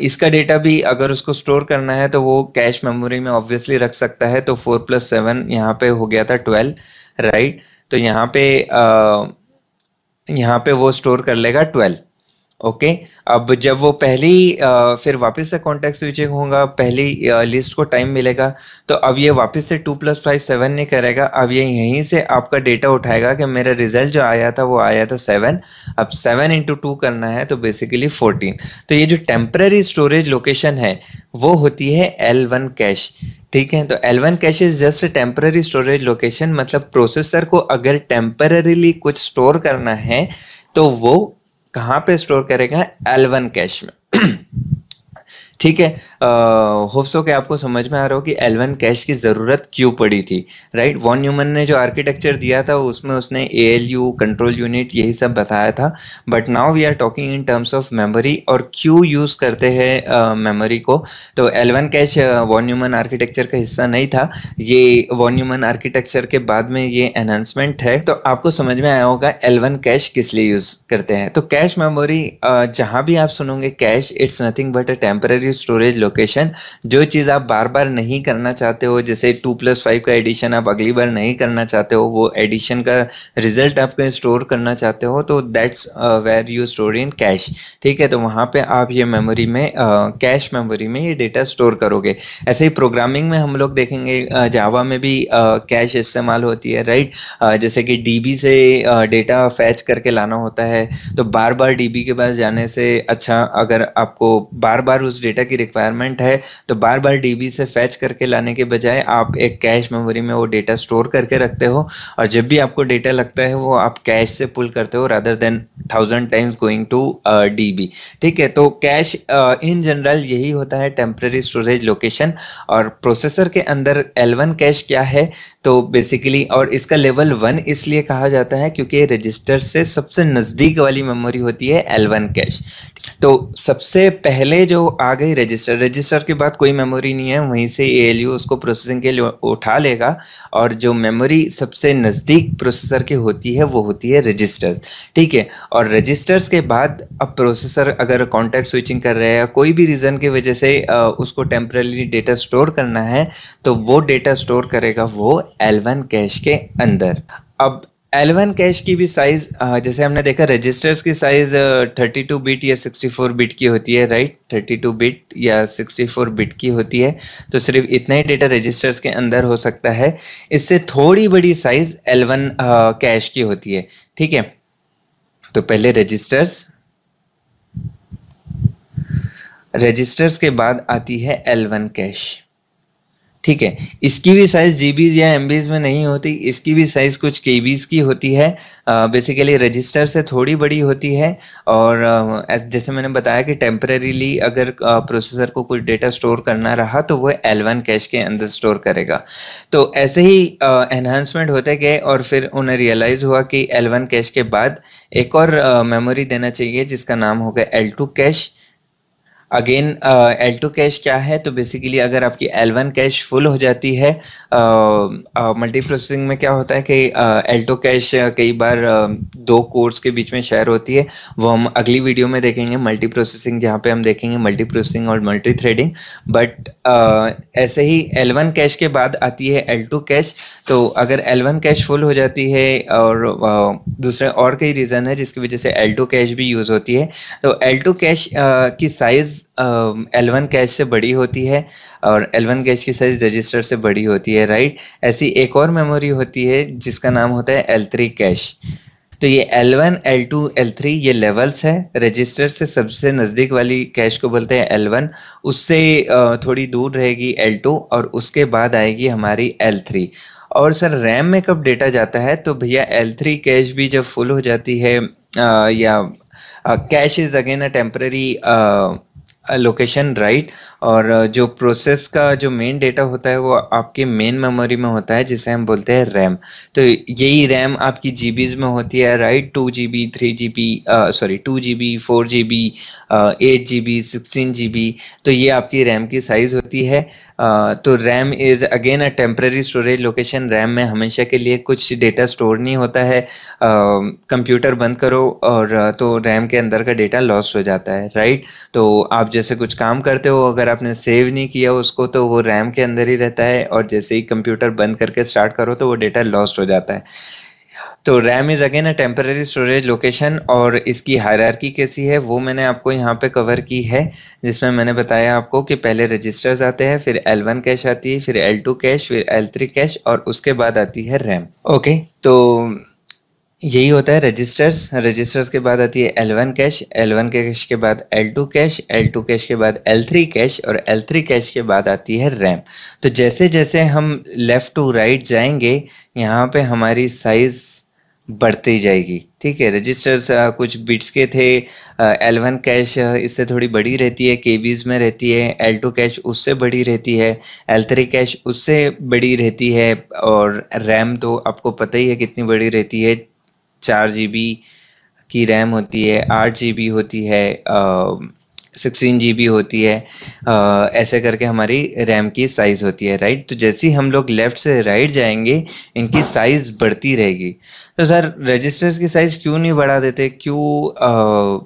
इसका डेटा भी अगर उसको स्टोर करना है तो वो कैश मेमोरी में ऑब्वियसली रख सकता है। तो 4 + 7 यहाँ पे हो गया था 12, राइट। तो यहाँ पे वो स्टोर कर लेगा 12, ओके। अब जब वो फिर वापस से कॉन्टेक्स्ट स्विचिंग होगा, पहली लिस्ट को टाइम मिलेगा, तो अब ये वापस से 2 + 5 7 नहीं करेगा। अब ये यहीं से आपका डेटा उठाएगा कि मेरा रिजल्ट जो आया था वो आया था 7, अब 7 × 2 करना है तो बेसिकली 14। तो ये जो टेम्पररी स्टोरेज लोकेशन है वो होती है L1 कैश, ठीक है। तो L1 cash is just temporary storage location, मतलब प्रोसेसर को अगर टेम्पररीली कुछ स्टोर करना है तो वो कहाँ पे स्टोर करेगा? L1 कैश में। ठीक है। होप सो कि आपको समझ में आ रहा हो कि L1 कैश की जरूरत क्यों पड़ी थी, राइट। वॉन न्यूमन ने जो आर्किटेक्चर दिया था उसमें उसने ALU कंट्रोल यूनिट यही सब बताया था, but now we are talking in terms of memory और क्यों यूज करते हैं मेमोरी को। तो L1 cash von Neumann architecture का हिस्सा नहीं था, ये वॉन न्यूमन आर्किटेक्चर के बाद में ये एनहांसमेंट है। तो आपको समझ में आया होगा L1 कैश किस लिए यूज करते हैं। तो कैश मेमोरी जहां भी आप सुनोगे cash, it's nothing but a temporary storage location. जो चीज आप बार बार नहीं करना चाहते हो, जैसे 2 + 5 का एडिशन आप अगली बार नहीं करना चाहते हो, वो एडिशन का रिजल्ट आप कहीं स्टोर करना चाहते हो, तो that's where you store in cash, ठीक है। तो वहां पे आप ये मेमोरी में कैश मेमोरी में ये डेटा स्टोर करोगे। ऐसे ही प्रोग्रामिंग में हम लोग देखेंगे जावा में भी कैश इस्तेमाल होती है, राइट। जैसे कि डीबी से डेटा फैच करके लाना होता है, तो बार बार डीबी के पास जाने से अच्छा, अगर आपको बार बार उस डेटा की रिक्वायरमेंट है तो बार बार डीबी से फैच करके लाने के बजाय आप एक कैश मेमोरी में वो डेटा स्टोर करके रखते हो, और जब भी आपको डेटा लगता है वो आप कैश से पुल करते हो rather than 1000 times going to DB, ठीक है। तो कैश इन जनरल यही होता है, टेम्पररी स्टोरेज लोकेशन। और प्रोसेसर के अंदर L1 कैश क्या है, तो बेसिकली, और इसका लेवल 1 इसलिए कहा जाता है क्योंकि रजिस्टर से सबसे नजदीक वाली मेमोरी होती है L1 कैश। तो सबसे पहले जो आ गई रजिस्टर के बाद कोई मेमोरी नहीं है, वहीं से ALU उसको प्रोसेसिंग के लिए उठा लेगा, और जो मेमोरी सबसे नजदीक प्रोसेसर की होती है वो होती है रजिस्टर्स, ठीक है। और रजिस्टर्स के बाद अब प्रोसेसर अगर कॉन्टेक्स्ट स्विचिंग कर रहे हैं, कोई भी रीजन की वजह से उसको टेम्पररी डेटा स्टोर करना है, तो वो डेटा स्टोर करेगा वो L1 कैश के अंदर। अब L1 कैश की भी साइज, जैसे हमने देखा रजिस्टर्स की साइज 32 बिट या 64 बिट की होती है, राइट। 32 बिट या 64 बिट की होती है, तो सिर्फ इतना ही डेटा रजिस्टर्स के अंदर हो सकता है। इससे थोड़ी बड़ी साइज L1 कैश की होती है, ठीक है। तो पहले रजिस्टर्स के बाद आती है L1 कैश, ठीक है। इसकी भी साइज जीबीज या एमबीज में नहीं होती, इसकी भी साइज कुछ केबीज की होती है। बेसिकली रजिस्टर से थोड़ी बड़ी होती है, और जैसे मैंने बताया कि टेम्परेरीली अगर प्रोसेसर को कुछ डेटा स्टोर करना रहा तो वो L1 कैश के अंदर स्टोर करेगा। तो ऐसे ही एनहांसमेंट होते गए, और फिर उन्हें रियलाइज हुआ कि L1 कैश के बाद एक और मेमोरी देना चाहिए जिसका नाम होगा L2 cash. Again L2 cash क्या है, तो बेसिकली अगर आपकी L1 कैश फुल हो जाती है, मल्टी प्रोसेसिंग में क्या होता है कि L2 कैश कई बार दो कोर्स के बीच में शेयर होती है, वो हम अगली वीडियो में देखेंगे मल्टी प्रोसेसिंग, जहाँ पे हम देखेंगे मल्टी प्रोसेसिंग और मल्टी थ्रेडिंग। बट ऐसे ही L1 कैश के बाद आती है L2 कैश। तो अगर L1 कैश फुल हो जाती है और दूसरे और कई रीज़न है जिसकी वजह से L2 कैश भी यूज़ होती है, तो L2 कैश की साइज़ L1 कैश से बड़ी होती है और L1 कैश की साइज़ रजिस्टर से बड़ी होती है, राइट। ऐसी एक और मेमोरी होती है जिसका नाम होता है L3 कैश। तो ये L1, L2, L3 ये लेवल्स है। रजिस्टर से सबसे नज़दीक वाली कैश को बोलते हैं L1, उससे थोड़ी दूर रहेगी L2 और उसके बाद आएगी हमारी L3। और सर रैम में कब डेटा जाता है, तो भैया L3 कैश भी जब फुल हो जाती है, या cash is again a temporary location, right. और जो प्रोसेस का जो मेन डेटा होता है वो आपके मेन मेमोरी में होता है जिसे हम बोलते हैं रैम। तो यही रैम आपकी जीबीज में होती है, right. 2 GB, 3 GB, sorry 2 GB, 4 GB, 8 GB, 16 GB। तो ये आपकी रैम की साइज होती है। तो RAM is again a temporary storage location. RAM में हमेशा के लिए कुछ डेटा स्टोर नहीं होता है। कंप्यूटर बंद करो और तो रैम के अंदर का डेटा लॉस्ट हो जाता है, राइट। तो आप जैसे कुछ काम करते हो, अगर आपने सेव नहीं किया उसको तो वो रैम के अंदर ही रहता है, और जैसे ही कंप्यूटर बंद करके स्टार्ट करो तो वो डेटा लॉस्ट हो जाता है। तो RAM is again a temporary storage location. और इसकी हायरार्की कैसी है वो मैंने आपको यहाँ पे कवर की है, जिसमें मैंने बताया आपको कि पहले रजिस्टर्स आते हैं, फिर L1 कैश आती है, फिर L2 कैश, फिर L3 कैश, और उसके बाद आती है रैम। ओके, तो यही होता है रजिस्टर्स। रजिस्टर्स के बाद आती है L1 कैश, L1 कैश के बाद L2 कैश, L2 कैश के बाद L3 कैश, और L3 कैश के बाद आती है रैम। तो जैसे जैसे हम लेफ्ट टू राइट जाएंगे, यहाँ पे हमारी साइज बढ़ती जाएगी, ठीक है। रजिस्टर्स कुछ बिट्स के थे, L1 कैश इससे थोड़ी बड़ी रहती है, केबीज में रहती है। L2 कैश उससे बड़ी रहती है, L3 कैश उससे बड़ी रहती है, और रैम तो आपको पता ही है कितनी बड़ी रहती है। 4 GB की रैम होती है, 8 GB होती है, 16 GB होती है। ऐसे करके हमारी रैम की साइज होती है, राइट। तो जैसे ही हम लोग लेफ्ट से राइट जाएंगे, इनकी साइज बढ़ती रहेगी। तो सर रजिस्टर्स की साइज क्यों नहीं बढ़ा देते, क्यों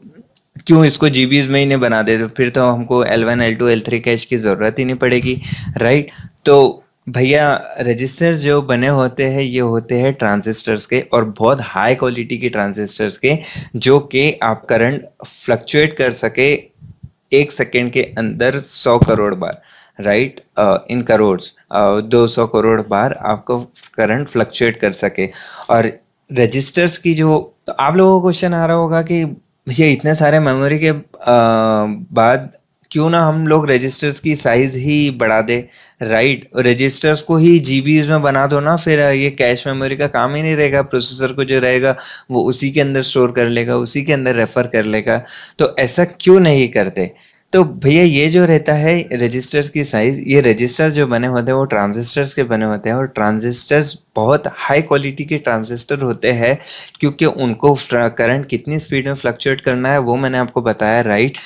इसको जीबीज में ही नहीं बना देते, फिर तो हमको L1, L2, L3 कैश की जरूरत ही नहीं पड़ेगी, राइट। तो भैया रजिस्टर्स जो बने होते हैं ये होते हैं ट्रांजिस्टर्स के, और बहुत हाई क्वालिटी के ट्रांजिस्टर्स के, जो कि आप करंट फ्लक्चुएट कर सके 1 सेकेंड के अंदर 100 करोड़ बार, राइट। इन करोड्स 200 करोड़ बार आपको करंट फ्लक्चुएट कर सके। और रजिस्टर्स की जो, तो आप लोगों को क्वेश्चन आ रहा होगा कि भैया इतने सारे मेमोरी के बाद क्यों ना हम लोग रजिस्टर्स की साइज ही बढ़ा दे, राइट। रजिस्टर्स को ही जीबीज में बना दो ना, फिर ये कैश मेमोरी का काम ही नहीं रहेगा। प्रोसेसर को जो रहेगा वो उसी के अंदर स्टोर कर लेगा, उसी के अंदर रेफर कर लेगा। तो ऐसा क्यों नहीं करते। तो भैया ये जो रहता है रजिस्टर्स की साइज, ये रजिस्टर जो बने होते हैं वो ट्रांजिस्टर्स के बने होते हैं, और ट्रांजिस्टर्स बहुत हाई क्वालिटी के ट्रांजिस्टर होते हैं, क्योंकि उनको करंट कितनी स्पीड में फ्लक्चुएट करना है वो मैंने आपको बताया, राइट।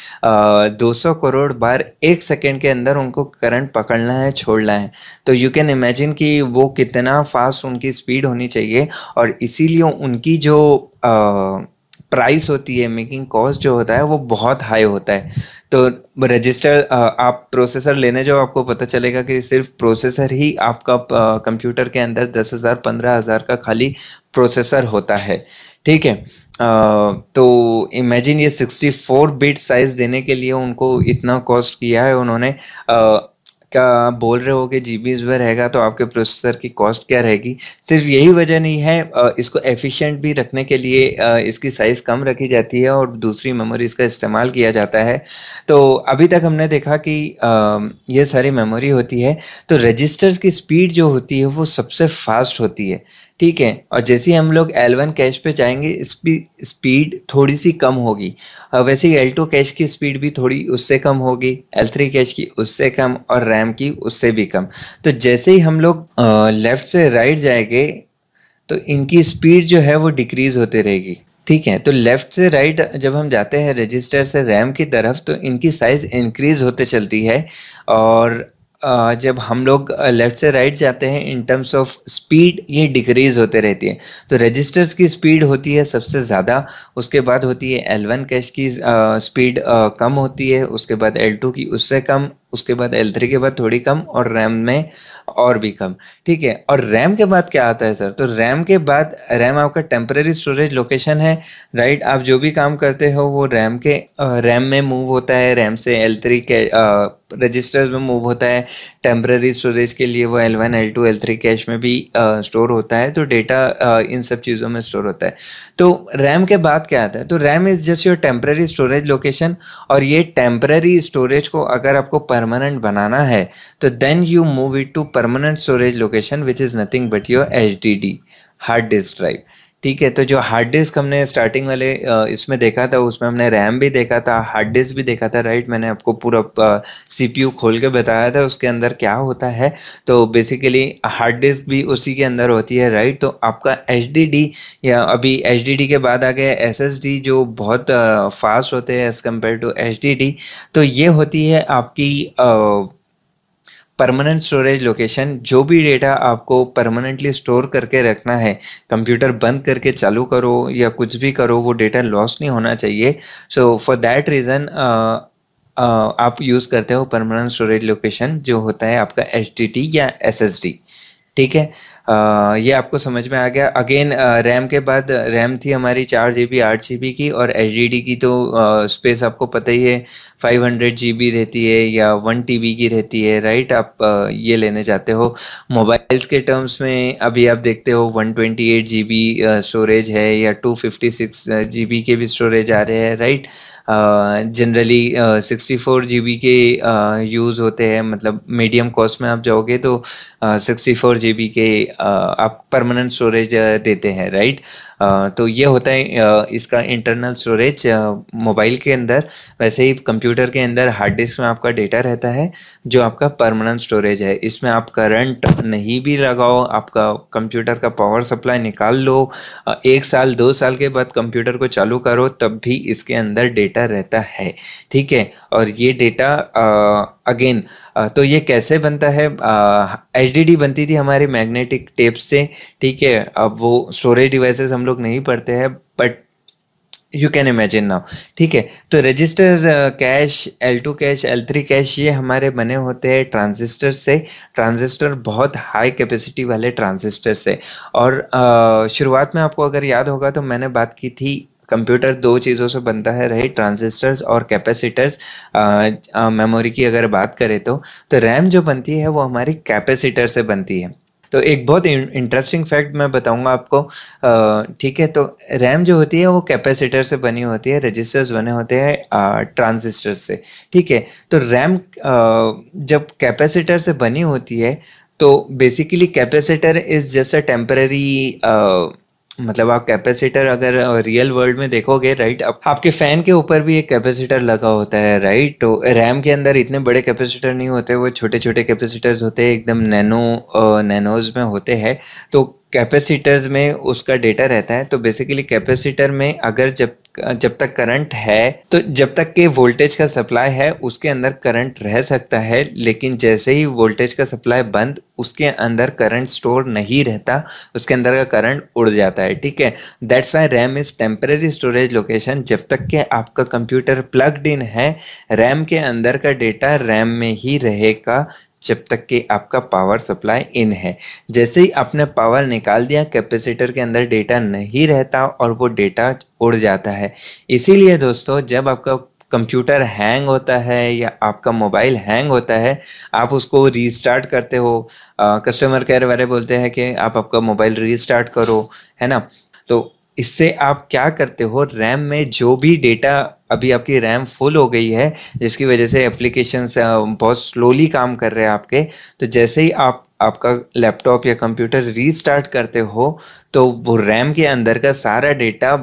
200 करोड़ बार 1 सेकेंड के अंदर उनको करंट पकड़ना है, छोड़ना है। तो यू कैन इमेजिन कि वो कितना फास्ट उनकी स्पीड होनी चाहिए, और इसीलिए उनकी जो प्राइस होती है, मेकिंग कॉस्ट जो होता है वो बहुत हाई होता है। तो रजिस्टर आप प्रोसेसर लेने जाओ, आपको पता चलेगा कि सिर्फ प्रोसेसर ही आपका कंप्यूटर के अंदर 10,000 15,000 का खाली प्रोसेसर होता है, ठीक है। तो इमेजिन ये 64 बिट साइज देने के लिए उनको इतना कॉस्ट किया है उन्होंने। क्या बोल रहे हो कि जीबीज में रहेगा तो आपके प्रोसेसर की कॉस्ट क्या रहेगी। सिर्फ यही वजह नहीं है, इसको एफिशिएंट भी रखने के लिए इसकी साइज कम रखी जाती है और दूसरी मेमोरीज का इस्तेमाल किया जाता है। तो अभी तक हमने देखा कि ये सारी मेमोरी होती है, तो रजिस्टर्स की स्पीड जो होती है वो सबसे फास्ट होती है, ठीक है। और जैसे ही हम लोग L1 कैश पे जाएंगे, इसकी स्पीड थोड़ी सी कम होगी। वैसे ही L2 कैश की स्पीड भी थोड़ी उससे कम होगी, L3 कैश की उससे कम, और रैम की उससे भी कम। तो जैसे ही हम लोग लेफ्ट से राइट जाएंगे तो इनकी स्पीड जो है वो डिक्रीज होते रहेगी। ठीक है, तो लेफ्ट से राइट जब हम जाते हैं रजिस्टर से रैम की तरफ तो इनकी साइज इंक्रीज होते चलती है। और जब हम लोग लेफ्ट से राइट जाते हैं इन टर्म्स ऑफ स्पीड ये डिक्रीज होते रहती है। तो रजिस्टर्स की स्पीड होती है सबसे ज़्यादा, उसके बाद होती है L1 कैश की स्पीड कम होती है, उसके बाद L2 की उससे कम, उसके बाद L3 के बाद थोड़ी कम, और रैम में और भी कम। ठीक है, और रैम के बाद क्या आता है सर? तो रैम के बाद रैम आपका टेम्पररी स्टोरेज लोकेशन है, राइट। आप जो भी काम करते हो वो रैम में मूव होता है, रैम से L3 के रजिस्टर्स में मूव होता है। टेम्पररी स्टोरेज के लिए वो L1 L2 L3 कैश में भी स्टोर होता है, तो डेटा इन सब चीज़ों में स्टोर होता है। तो रैम के बाद क्या आता है? तो RAM is just your temporary storage location, और ये टेम्पररी स्टोरेज को अगर आपको परमानेंट बनाना है तो then you move it to permanent storage location which is nothing but your HDD, hard disk drive. ठीक है, तो जो हार्ड डिस्क हमने स्टार्टिंग वाले इसमें देखा था उसमें हमने रैम भी देखा था, हार्ड डिस्क भी देखा था, राइट। मैंने आपको पूरा CPU खोल के बताया था उसके अंदर क्या होता है। तो बेसिकली हार्ड डिस्क भी उसी के अंदर होती है, राइट। तो आपका HDD, या अभी HDD के बाद आ गया SSD जो बहुत फास्ट होते हैं एज कम्पेयर टू HDD। तो ये होती है आपकी परमानेंट स्टोरेज लोकेशन। जो भी डेटा आपको परमानेंटली स्टोर करके रखना है, कंप्यूटर बंद करके चालू करो या कुछ भी करो, वो डेटा लॉस नहीं होना चाहिए। सो फॉर दैट रीज़न आप यूज़ करते हो परमानेंट स्टोरेज लोकेशन जो होता है आपका HDD या SSD। ठीक है, ये आपको समझ में आ गया। अगेन रैम के बाद रैम थी हमारी 4 GB 8 GB की, और HDD की तो स्पेस आपको पता ही है 500 GB रहती है या 1 TB की रहती है, राइट। आप ये लेने जाते हो। मोबाइल्स के टर्म्स में अभी आप देखते हो 128 GB स्टोरेज है या 256 GB के भी स्टोरेज आ रहे हैं, राइट। जनरली 64 GB के यूज़ होते हैं, मतलब मीडियम कॉस्ट में आप जाओगे तो 64 GB के आप परमानेंट स्टोरेज देते हैं, राइट। तो ये होता है इसका इंटरनल स्टोरेज मोबाइल के अंदर। वैसे ही कंप्यूटर के अंदर हार्ड डिस्क में आपका डेटा रहता है जो आपका परमानेंट स्टोरेज है। इसमें आप करंट नहीं भी लगाओ, आपका कंप्यूटर का पावर सप्लाई निकाल लो, 1 साल 2 साल के बाद कंप्यूटर को चालू करो तब भी इसके अंदर डेटा रहता है। ठीक है, और ये डेटा अगेन तो ये कैसे बनता है? HDD बनती थी हमारी मैग्नेटिक टेप से। ठीक है, अब वो स्टोरेज डिवाइसेस हम लोग नहीं पढ़ते हैं, but you can imagine now. ठीक है, तो registers, cash, L2 cash, L3 cash, ये हमारे बने होते हैं ट्रांजिस्टर से। ट्रांजिस्टर बहुत हाई कैपेसिटी वाले ट्रांजिस्टर से। और शुरुआत में आपको अगर याद होगा तो मैंने बात की थी कंप्यूटर 2 चीज़ों से बनता है, रही ट्रांजिस्टर्स और कैपेसिटर्स। मेमोरी की अगर बात करें तो रैम जो बनती है वो हमारी कैपेसिटर से बनती है। तो एक बहुत इंटरेस्टिंग फैक्ट मैं बताऊंगा आपको। ठीक है, तो रैम जो होती है वो कैपेसिटर से बनी होती है, रजिस्टर्स बने होते हैं ट्रांजिस्टर से। ठीक है, तो रैम जब कैपेसिटर से बनी होती है तो basically capacitor is just a temporary, मतलब आप कैपेसिटर अगर रियल वर्ल्ड में देखोगे, राइट, अब आपके फैन के ऊपर भी एक कैपेसिटर लगा होता है, राइट। तो रैम के अंदर इतने बड़े कैपेसिटर नहीं होते, वो छोटे छोटे कैपेसिटर्स होते हैं, एकदम नैनोज में होते हैं। तो कैपेसिटर्स में उसका डेटा रहता है। तो बेसिकली कैपेसिटर में अगर जब तक करंट है, तो जब तक के वोल्टेज का सप्लाई है उसके अंदर करंट रह सकता है, लेकिन जैसे ही वोल्टेज का सप्लाई बंद, उसके अंदर करंट स्टोर नहीं रहता, उसके अंदर का करंट उड़ जाता है। ठीक है, that's why RAM is temporary storage location. जब तक के आपका कंप्यूटर प्लग्ड इन है, रैम के अंदर का डेटा रैम में ही रहेगा जब तक कि आपका पावर सप्लाई इन है। जैसे ही आपने पावर निकाल दिया, कैपेसिटर के अंदर डेटा नहीं रहता और वो डेटा उड़ जाता है। इसीलिए दोस्तों, जब आपका कंप्यूटर हैंग होता है या आपका मोबाइल हैंग होता है, आप उसको रीस्टार्ट करते हो, कस्टमर केयर वाले बोलते हैं कि आप आपका मोबाइल रीस्टार्ट करो, है ना। तो इससे आप क्या करते हो, रैम में जो भी डेटा, अभी आपकी रैम फुल हो गई है जिसकी वजह से एप्लीकेशंस बहुत स्लोली काम कर रहे हैं आपके, तो जैसे ही आप आपका लैपटॉप या कंप्यूटर रीस्टार्ट करते हो तो वो रैम के अंदर का सारा डेटा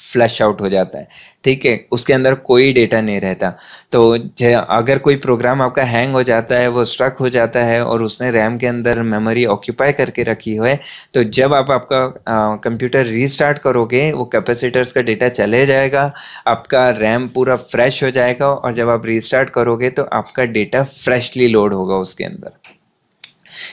फ्लश आउट हो जाता है। ठीक है, उसके अंदर कोई डेटा नहीं रहता। तो अगर कोई प्रोग्राम आपका हैंग हो जाता है, वो स्ट्रक हो जाता है और उसने रैम के अंदर मेमोरी ऑक्यूपाई करके रखी है, तो जब आप आपका कंप्यूटर रीस्टार्ट करोगे, वो कैपेसिटर्स का डेटा चले जाएगा, आपका रैम पूरा फ्रेश हो जाएगा, और जब आप रीस्टार्ट करोगे तो आपका डेटा फ्रेशली लोड होगा उसके अंदर।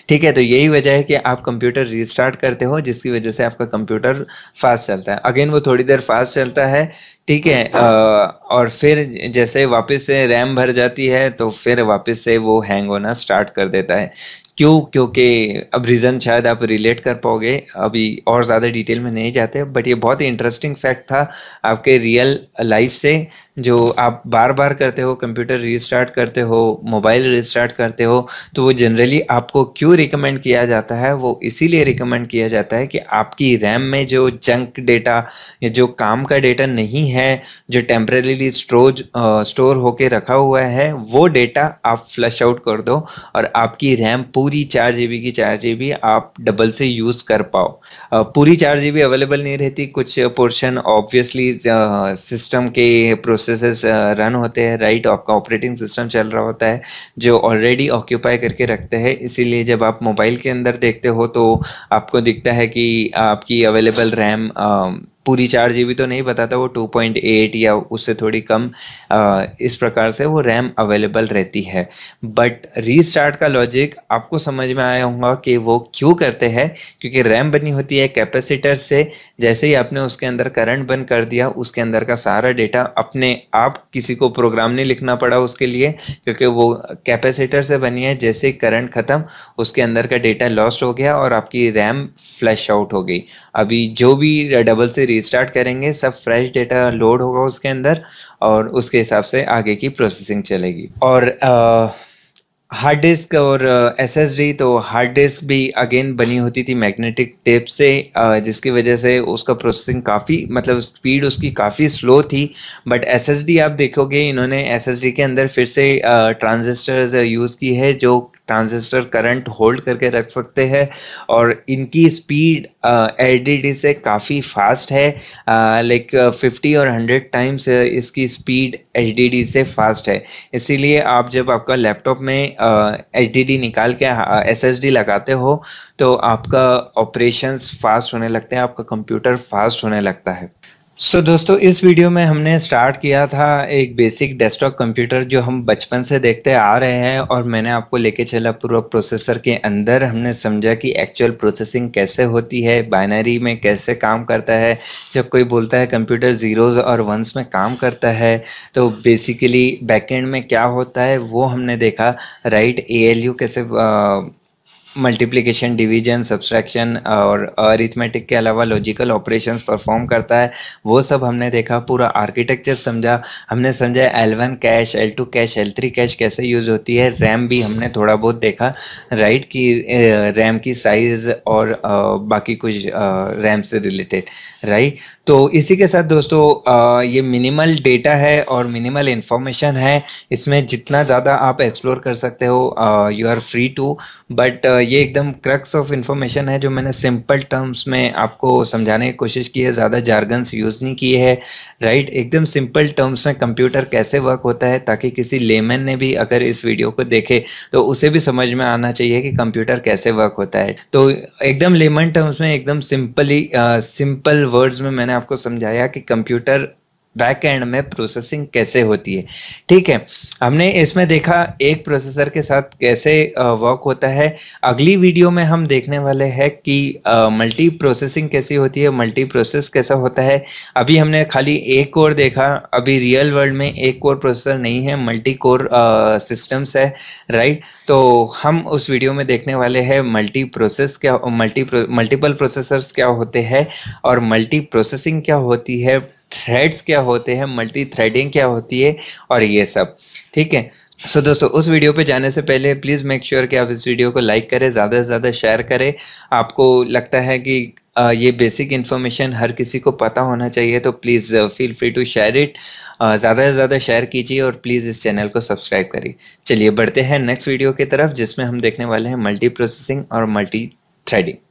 ठीक है, तो यही वजह है कि आप कंप्यूटर रीस्टार्ट करते हो, जिसकी वजह से आपका कंप्यूटर फास्ट चलता है। अगेन वो थोड़ी देर फास्ट चलता है, ठीक है, और फिर जैसे वापस से रैम भर जाती है तो फिर वापस से वो हैंग होना स्टार्ट कर देता है। क्यों? क्योंकि अब रीज़न शायद आप रिलेट कर पाओगे, अभी और ज़्यादा डिटेल में नहीं जाते, बट ये बहुत ही इंटरेस्टिंग फैक्ट था आपके रियल लाइफ से, जो आप बार बार करते हो, कंप्यूटर रीस्टार्ट करते हो, मोबाइल रीस्टार्ट करते हो, तो वो जनरली आपको क्यों रिकमेंड किया जाता है? वो इसीलिए रिकमेंड किया जाता है कि आपकी रैम में जो जंक डेटा या जो काम का डेटा नहीं है, जो टेम्परेरीली स्टोर होके रखा हुआ है, वो डेटा आप फ्लश आउट कर दो और आपकी रैम पूरी 4 GB की 4 GB आप डबल से यूज कर पाओ। पूरी 4 GB अवेलेबल नहीं रहती, कुछ पोर्शन ऑब्वियसली सिस्टम के प्रोसेसेस रन होते हैं, राइट, आपका ऑपरेटिंग सिस्टम चल रहा होता है जो ऑलरेडी ऑक्यूपाई करके रखते हैं। इसीलिए जब आप मोबाइल के अंदर देखते हो तो आपको दिखता है कि आपकी अवेलेबल रैम पूरी 4 GB तो नहीं बताता, वो 2.8 या उससे थोड़ी कम, इस प्रकार से वो रैम अवेलेबल रहती है। बट रीस्टार्ट का लॉजिक आपको समझ में आया होगा कि वो क्यों करते हैं, क्योंकि रैम बनी होती है कैपेसिटर से। जैसे ही आपने उसके अंदर करंट बंद कर दिया, उसके अंदर का सारा डेटा अपने आप, किसी को प्रोग्राम नहीं लिखना पड़ा उसके लिए, क्योंकि वो कैपेसिटर से बनी है। जैसे ही करंट खत्म, उसके अंदर का डेटा लॉस्ट हो गया और आपकी रैम फ्लैश आउट हो गई। अभी जो भी डबल से रीस्टार्ट करेंगे, सब फ्रेश डेटा लोड होगा उसके अंदर और उसके हिसाब से आगे की प्रोसेसिंग चलेगी। और हार्ड डिस्क और एसएसडी, तो हार्ड डिस्क भी अगेन बनी होती थी मैग्नेटिक टेप से, जिसकी वजह से उसका प्रोसेसिंग काफ़ी, मतलब स्पीड उसकी काफ़ी स्लो थी। बट एसएसडी आप देखोगे, इन्होंने एसएसडी के अंदर फिर से ट्रांजिस्टर्स यूज़ की है, जो ट्रांजिस्टर करंट होल्ड करके रख सकते हैं, और इनकी स्पीड एलईडी से काफ़ी फास्ट है, लाइक 50 और 100 टाइम्स इसकी स्पीड एचडीडी से फास्ट है। इसीलिए आप जब आपका लैपटॉप में एचडीडी निकाल के एसएसडी लगाते हो तो आपका ऑपरेशंस फास्ट होने लगते हैं, आपका कंप्यूटर फास्ट होने लगता है। सो दोस्तों, इस वीडियो में हमने स्टार्ट किया था एक बेसिक डेस्कटॉप कंप्यूटर जो हम बचपन से देखते आ रहे हैं, और मैंने आपको लेके चला पूरा प्रोसेसर के अंदर। हमने समझा कि एक्चुअल प्रोसेसिंग कैसे होती है, बाइनरी में कैसे काम करता है। जब कोई बोलता है कंप्यूटर जीरोज और वंस में काम करता है, तो बेसिकली बैकएंड में क्या होता है वो हमने देखा, राइट। एएलयू कैसे मल्टीप्लिकेशन, डिवीजन, सब्सट्रैक्शन और अरिथमेटिक के अलावा लॉजिकल ऑपरेशंस परफॉर्म करता है, वो सब हमने देखा। पूरा आर्किटेक्चर समझा, हमने समझा L1 cash, L2 cash, L3 cash कैसे यूज होती है। रैम भी हमने थोड़ा बहुत देखा, राइट, कि रैम की साइज और बाकी कुछ रैम से रिलेटेड, राइट। तो इसी के साथ दोस्तों, ये मिनिमल डेटा है और मिनिमल इंफॉर्मेशन है, इसमें जितना ज़्यादा आप एक्सप्लोर कर सकते हो you are free to, but ये एकदम क्रक्स ऑफ इंफॉर्मेशन है जो मैंने सिंपल टर्म्स में आपको समझाने की कोशिश की है, ज़्यादा जार्गन्स यूज़ नहीं किए हैं, राइट। एकदम सिंपल टर्म्स में कंप्यूटर कैसे वर्क होता है, ताकि किसी लेमैन ने भी अगर इस वीडियो को देखे तो उसे भी समझ में आना चाहिए कि कंप्यूटर कैसे वर्क होता है। तो एकदम लेमन टर्म्स में, एकदम सिंपल वर्ड्स में मैंने आपको समझाया कि कंप्यूटर बैक एंड में प्रोसेसिंग कैसे होती है। ठीक है, हमने इसमें देखा एक प्रोसेसर के साथ कैसे वर्क होता है। अगली वीडियो में हम देखने वाले हैं कि मल्टी प्रोसेसिंग कैसी होती है, मल्टी प्रोसेस कैसा होता है। अभी हमने खाली एक कोर देखा, अभी रियल वर्ल्ड में एक कोर प्रोसेसर नहीं है, मल्टी कोर सिस्टम्स है, राइट। तो हम उस वीडियो में देखने वाले हैं मल्टीपल प्रोसेसर्स क्या होते हैं, और मल्टी प्रोसेसिंग क्या होती है, थ्रेड्स क्या होते हैं, मल्टी थ्रेडिंग क्या होती है, और ये सब। ठीक है, सो दोस्तों, उस वीडियो पे जाने से पहले प्लीज़ मेक श्योर कि आप इस वीडियो को लाइक करें, ज़्यादा से ज़्यादा शेयर करें। आपको लगता है कि ये बेसिक इन्फॉर्मेशन हर किसी को पता होना चाहिए, तो please feel free to share it. ज़्यादा से ज़्यादा शेयर कीजिए और प्लीज़ इस चैनल को सब्सक्राइब करिए। चलिए बढ़ते हैं नेक्स्ट वीडियो की तरफ, जिसमें हम देखने वाले हैं मल्टी प्रोसेसिंग और मल्टी थ्रेडिंग।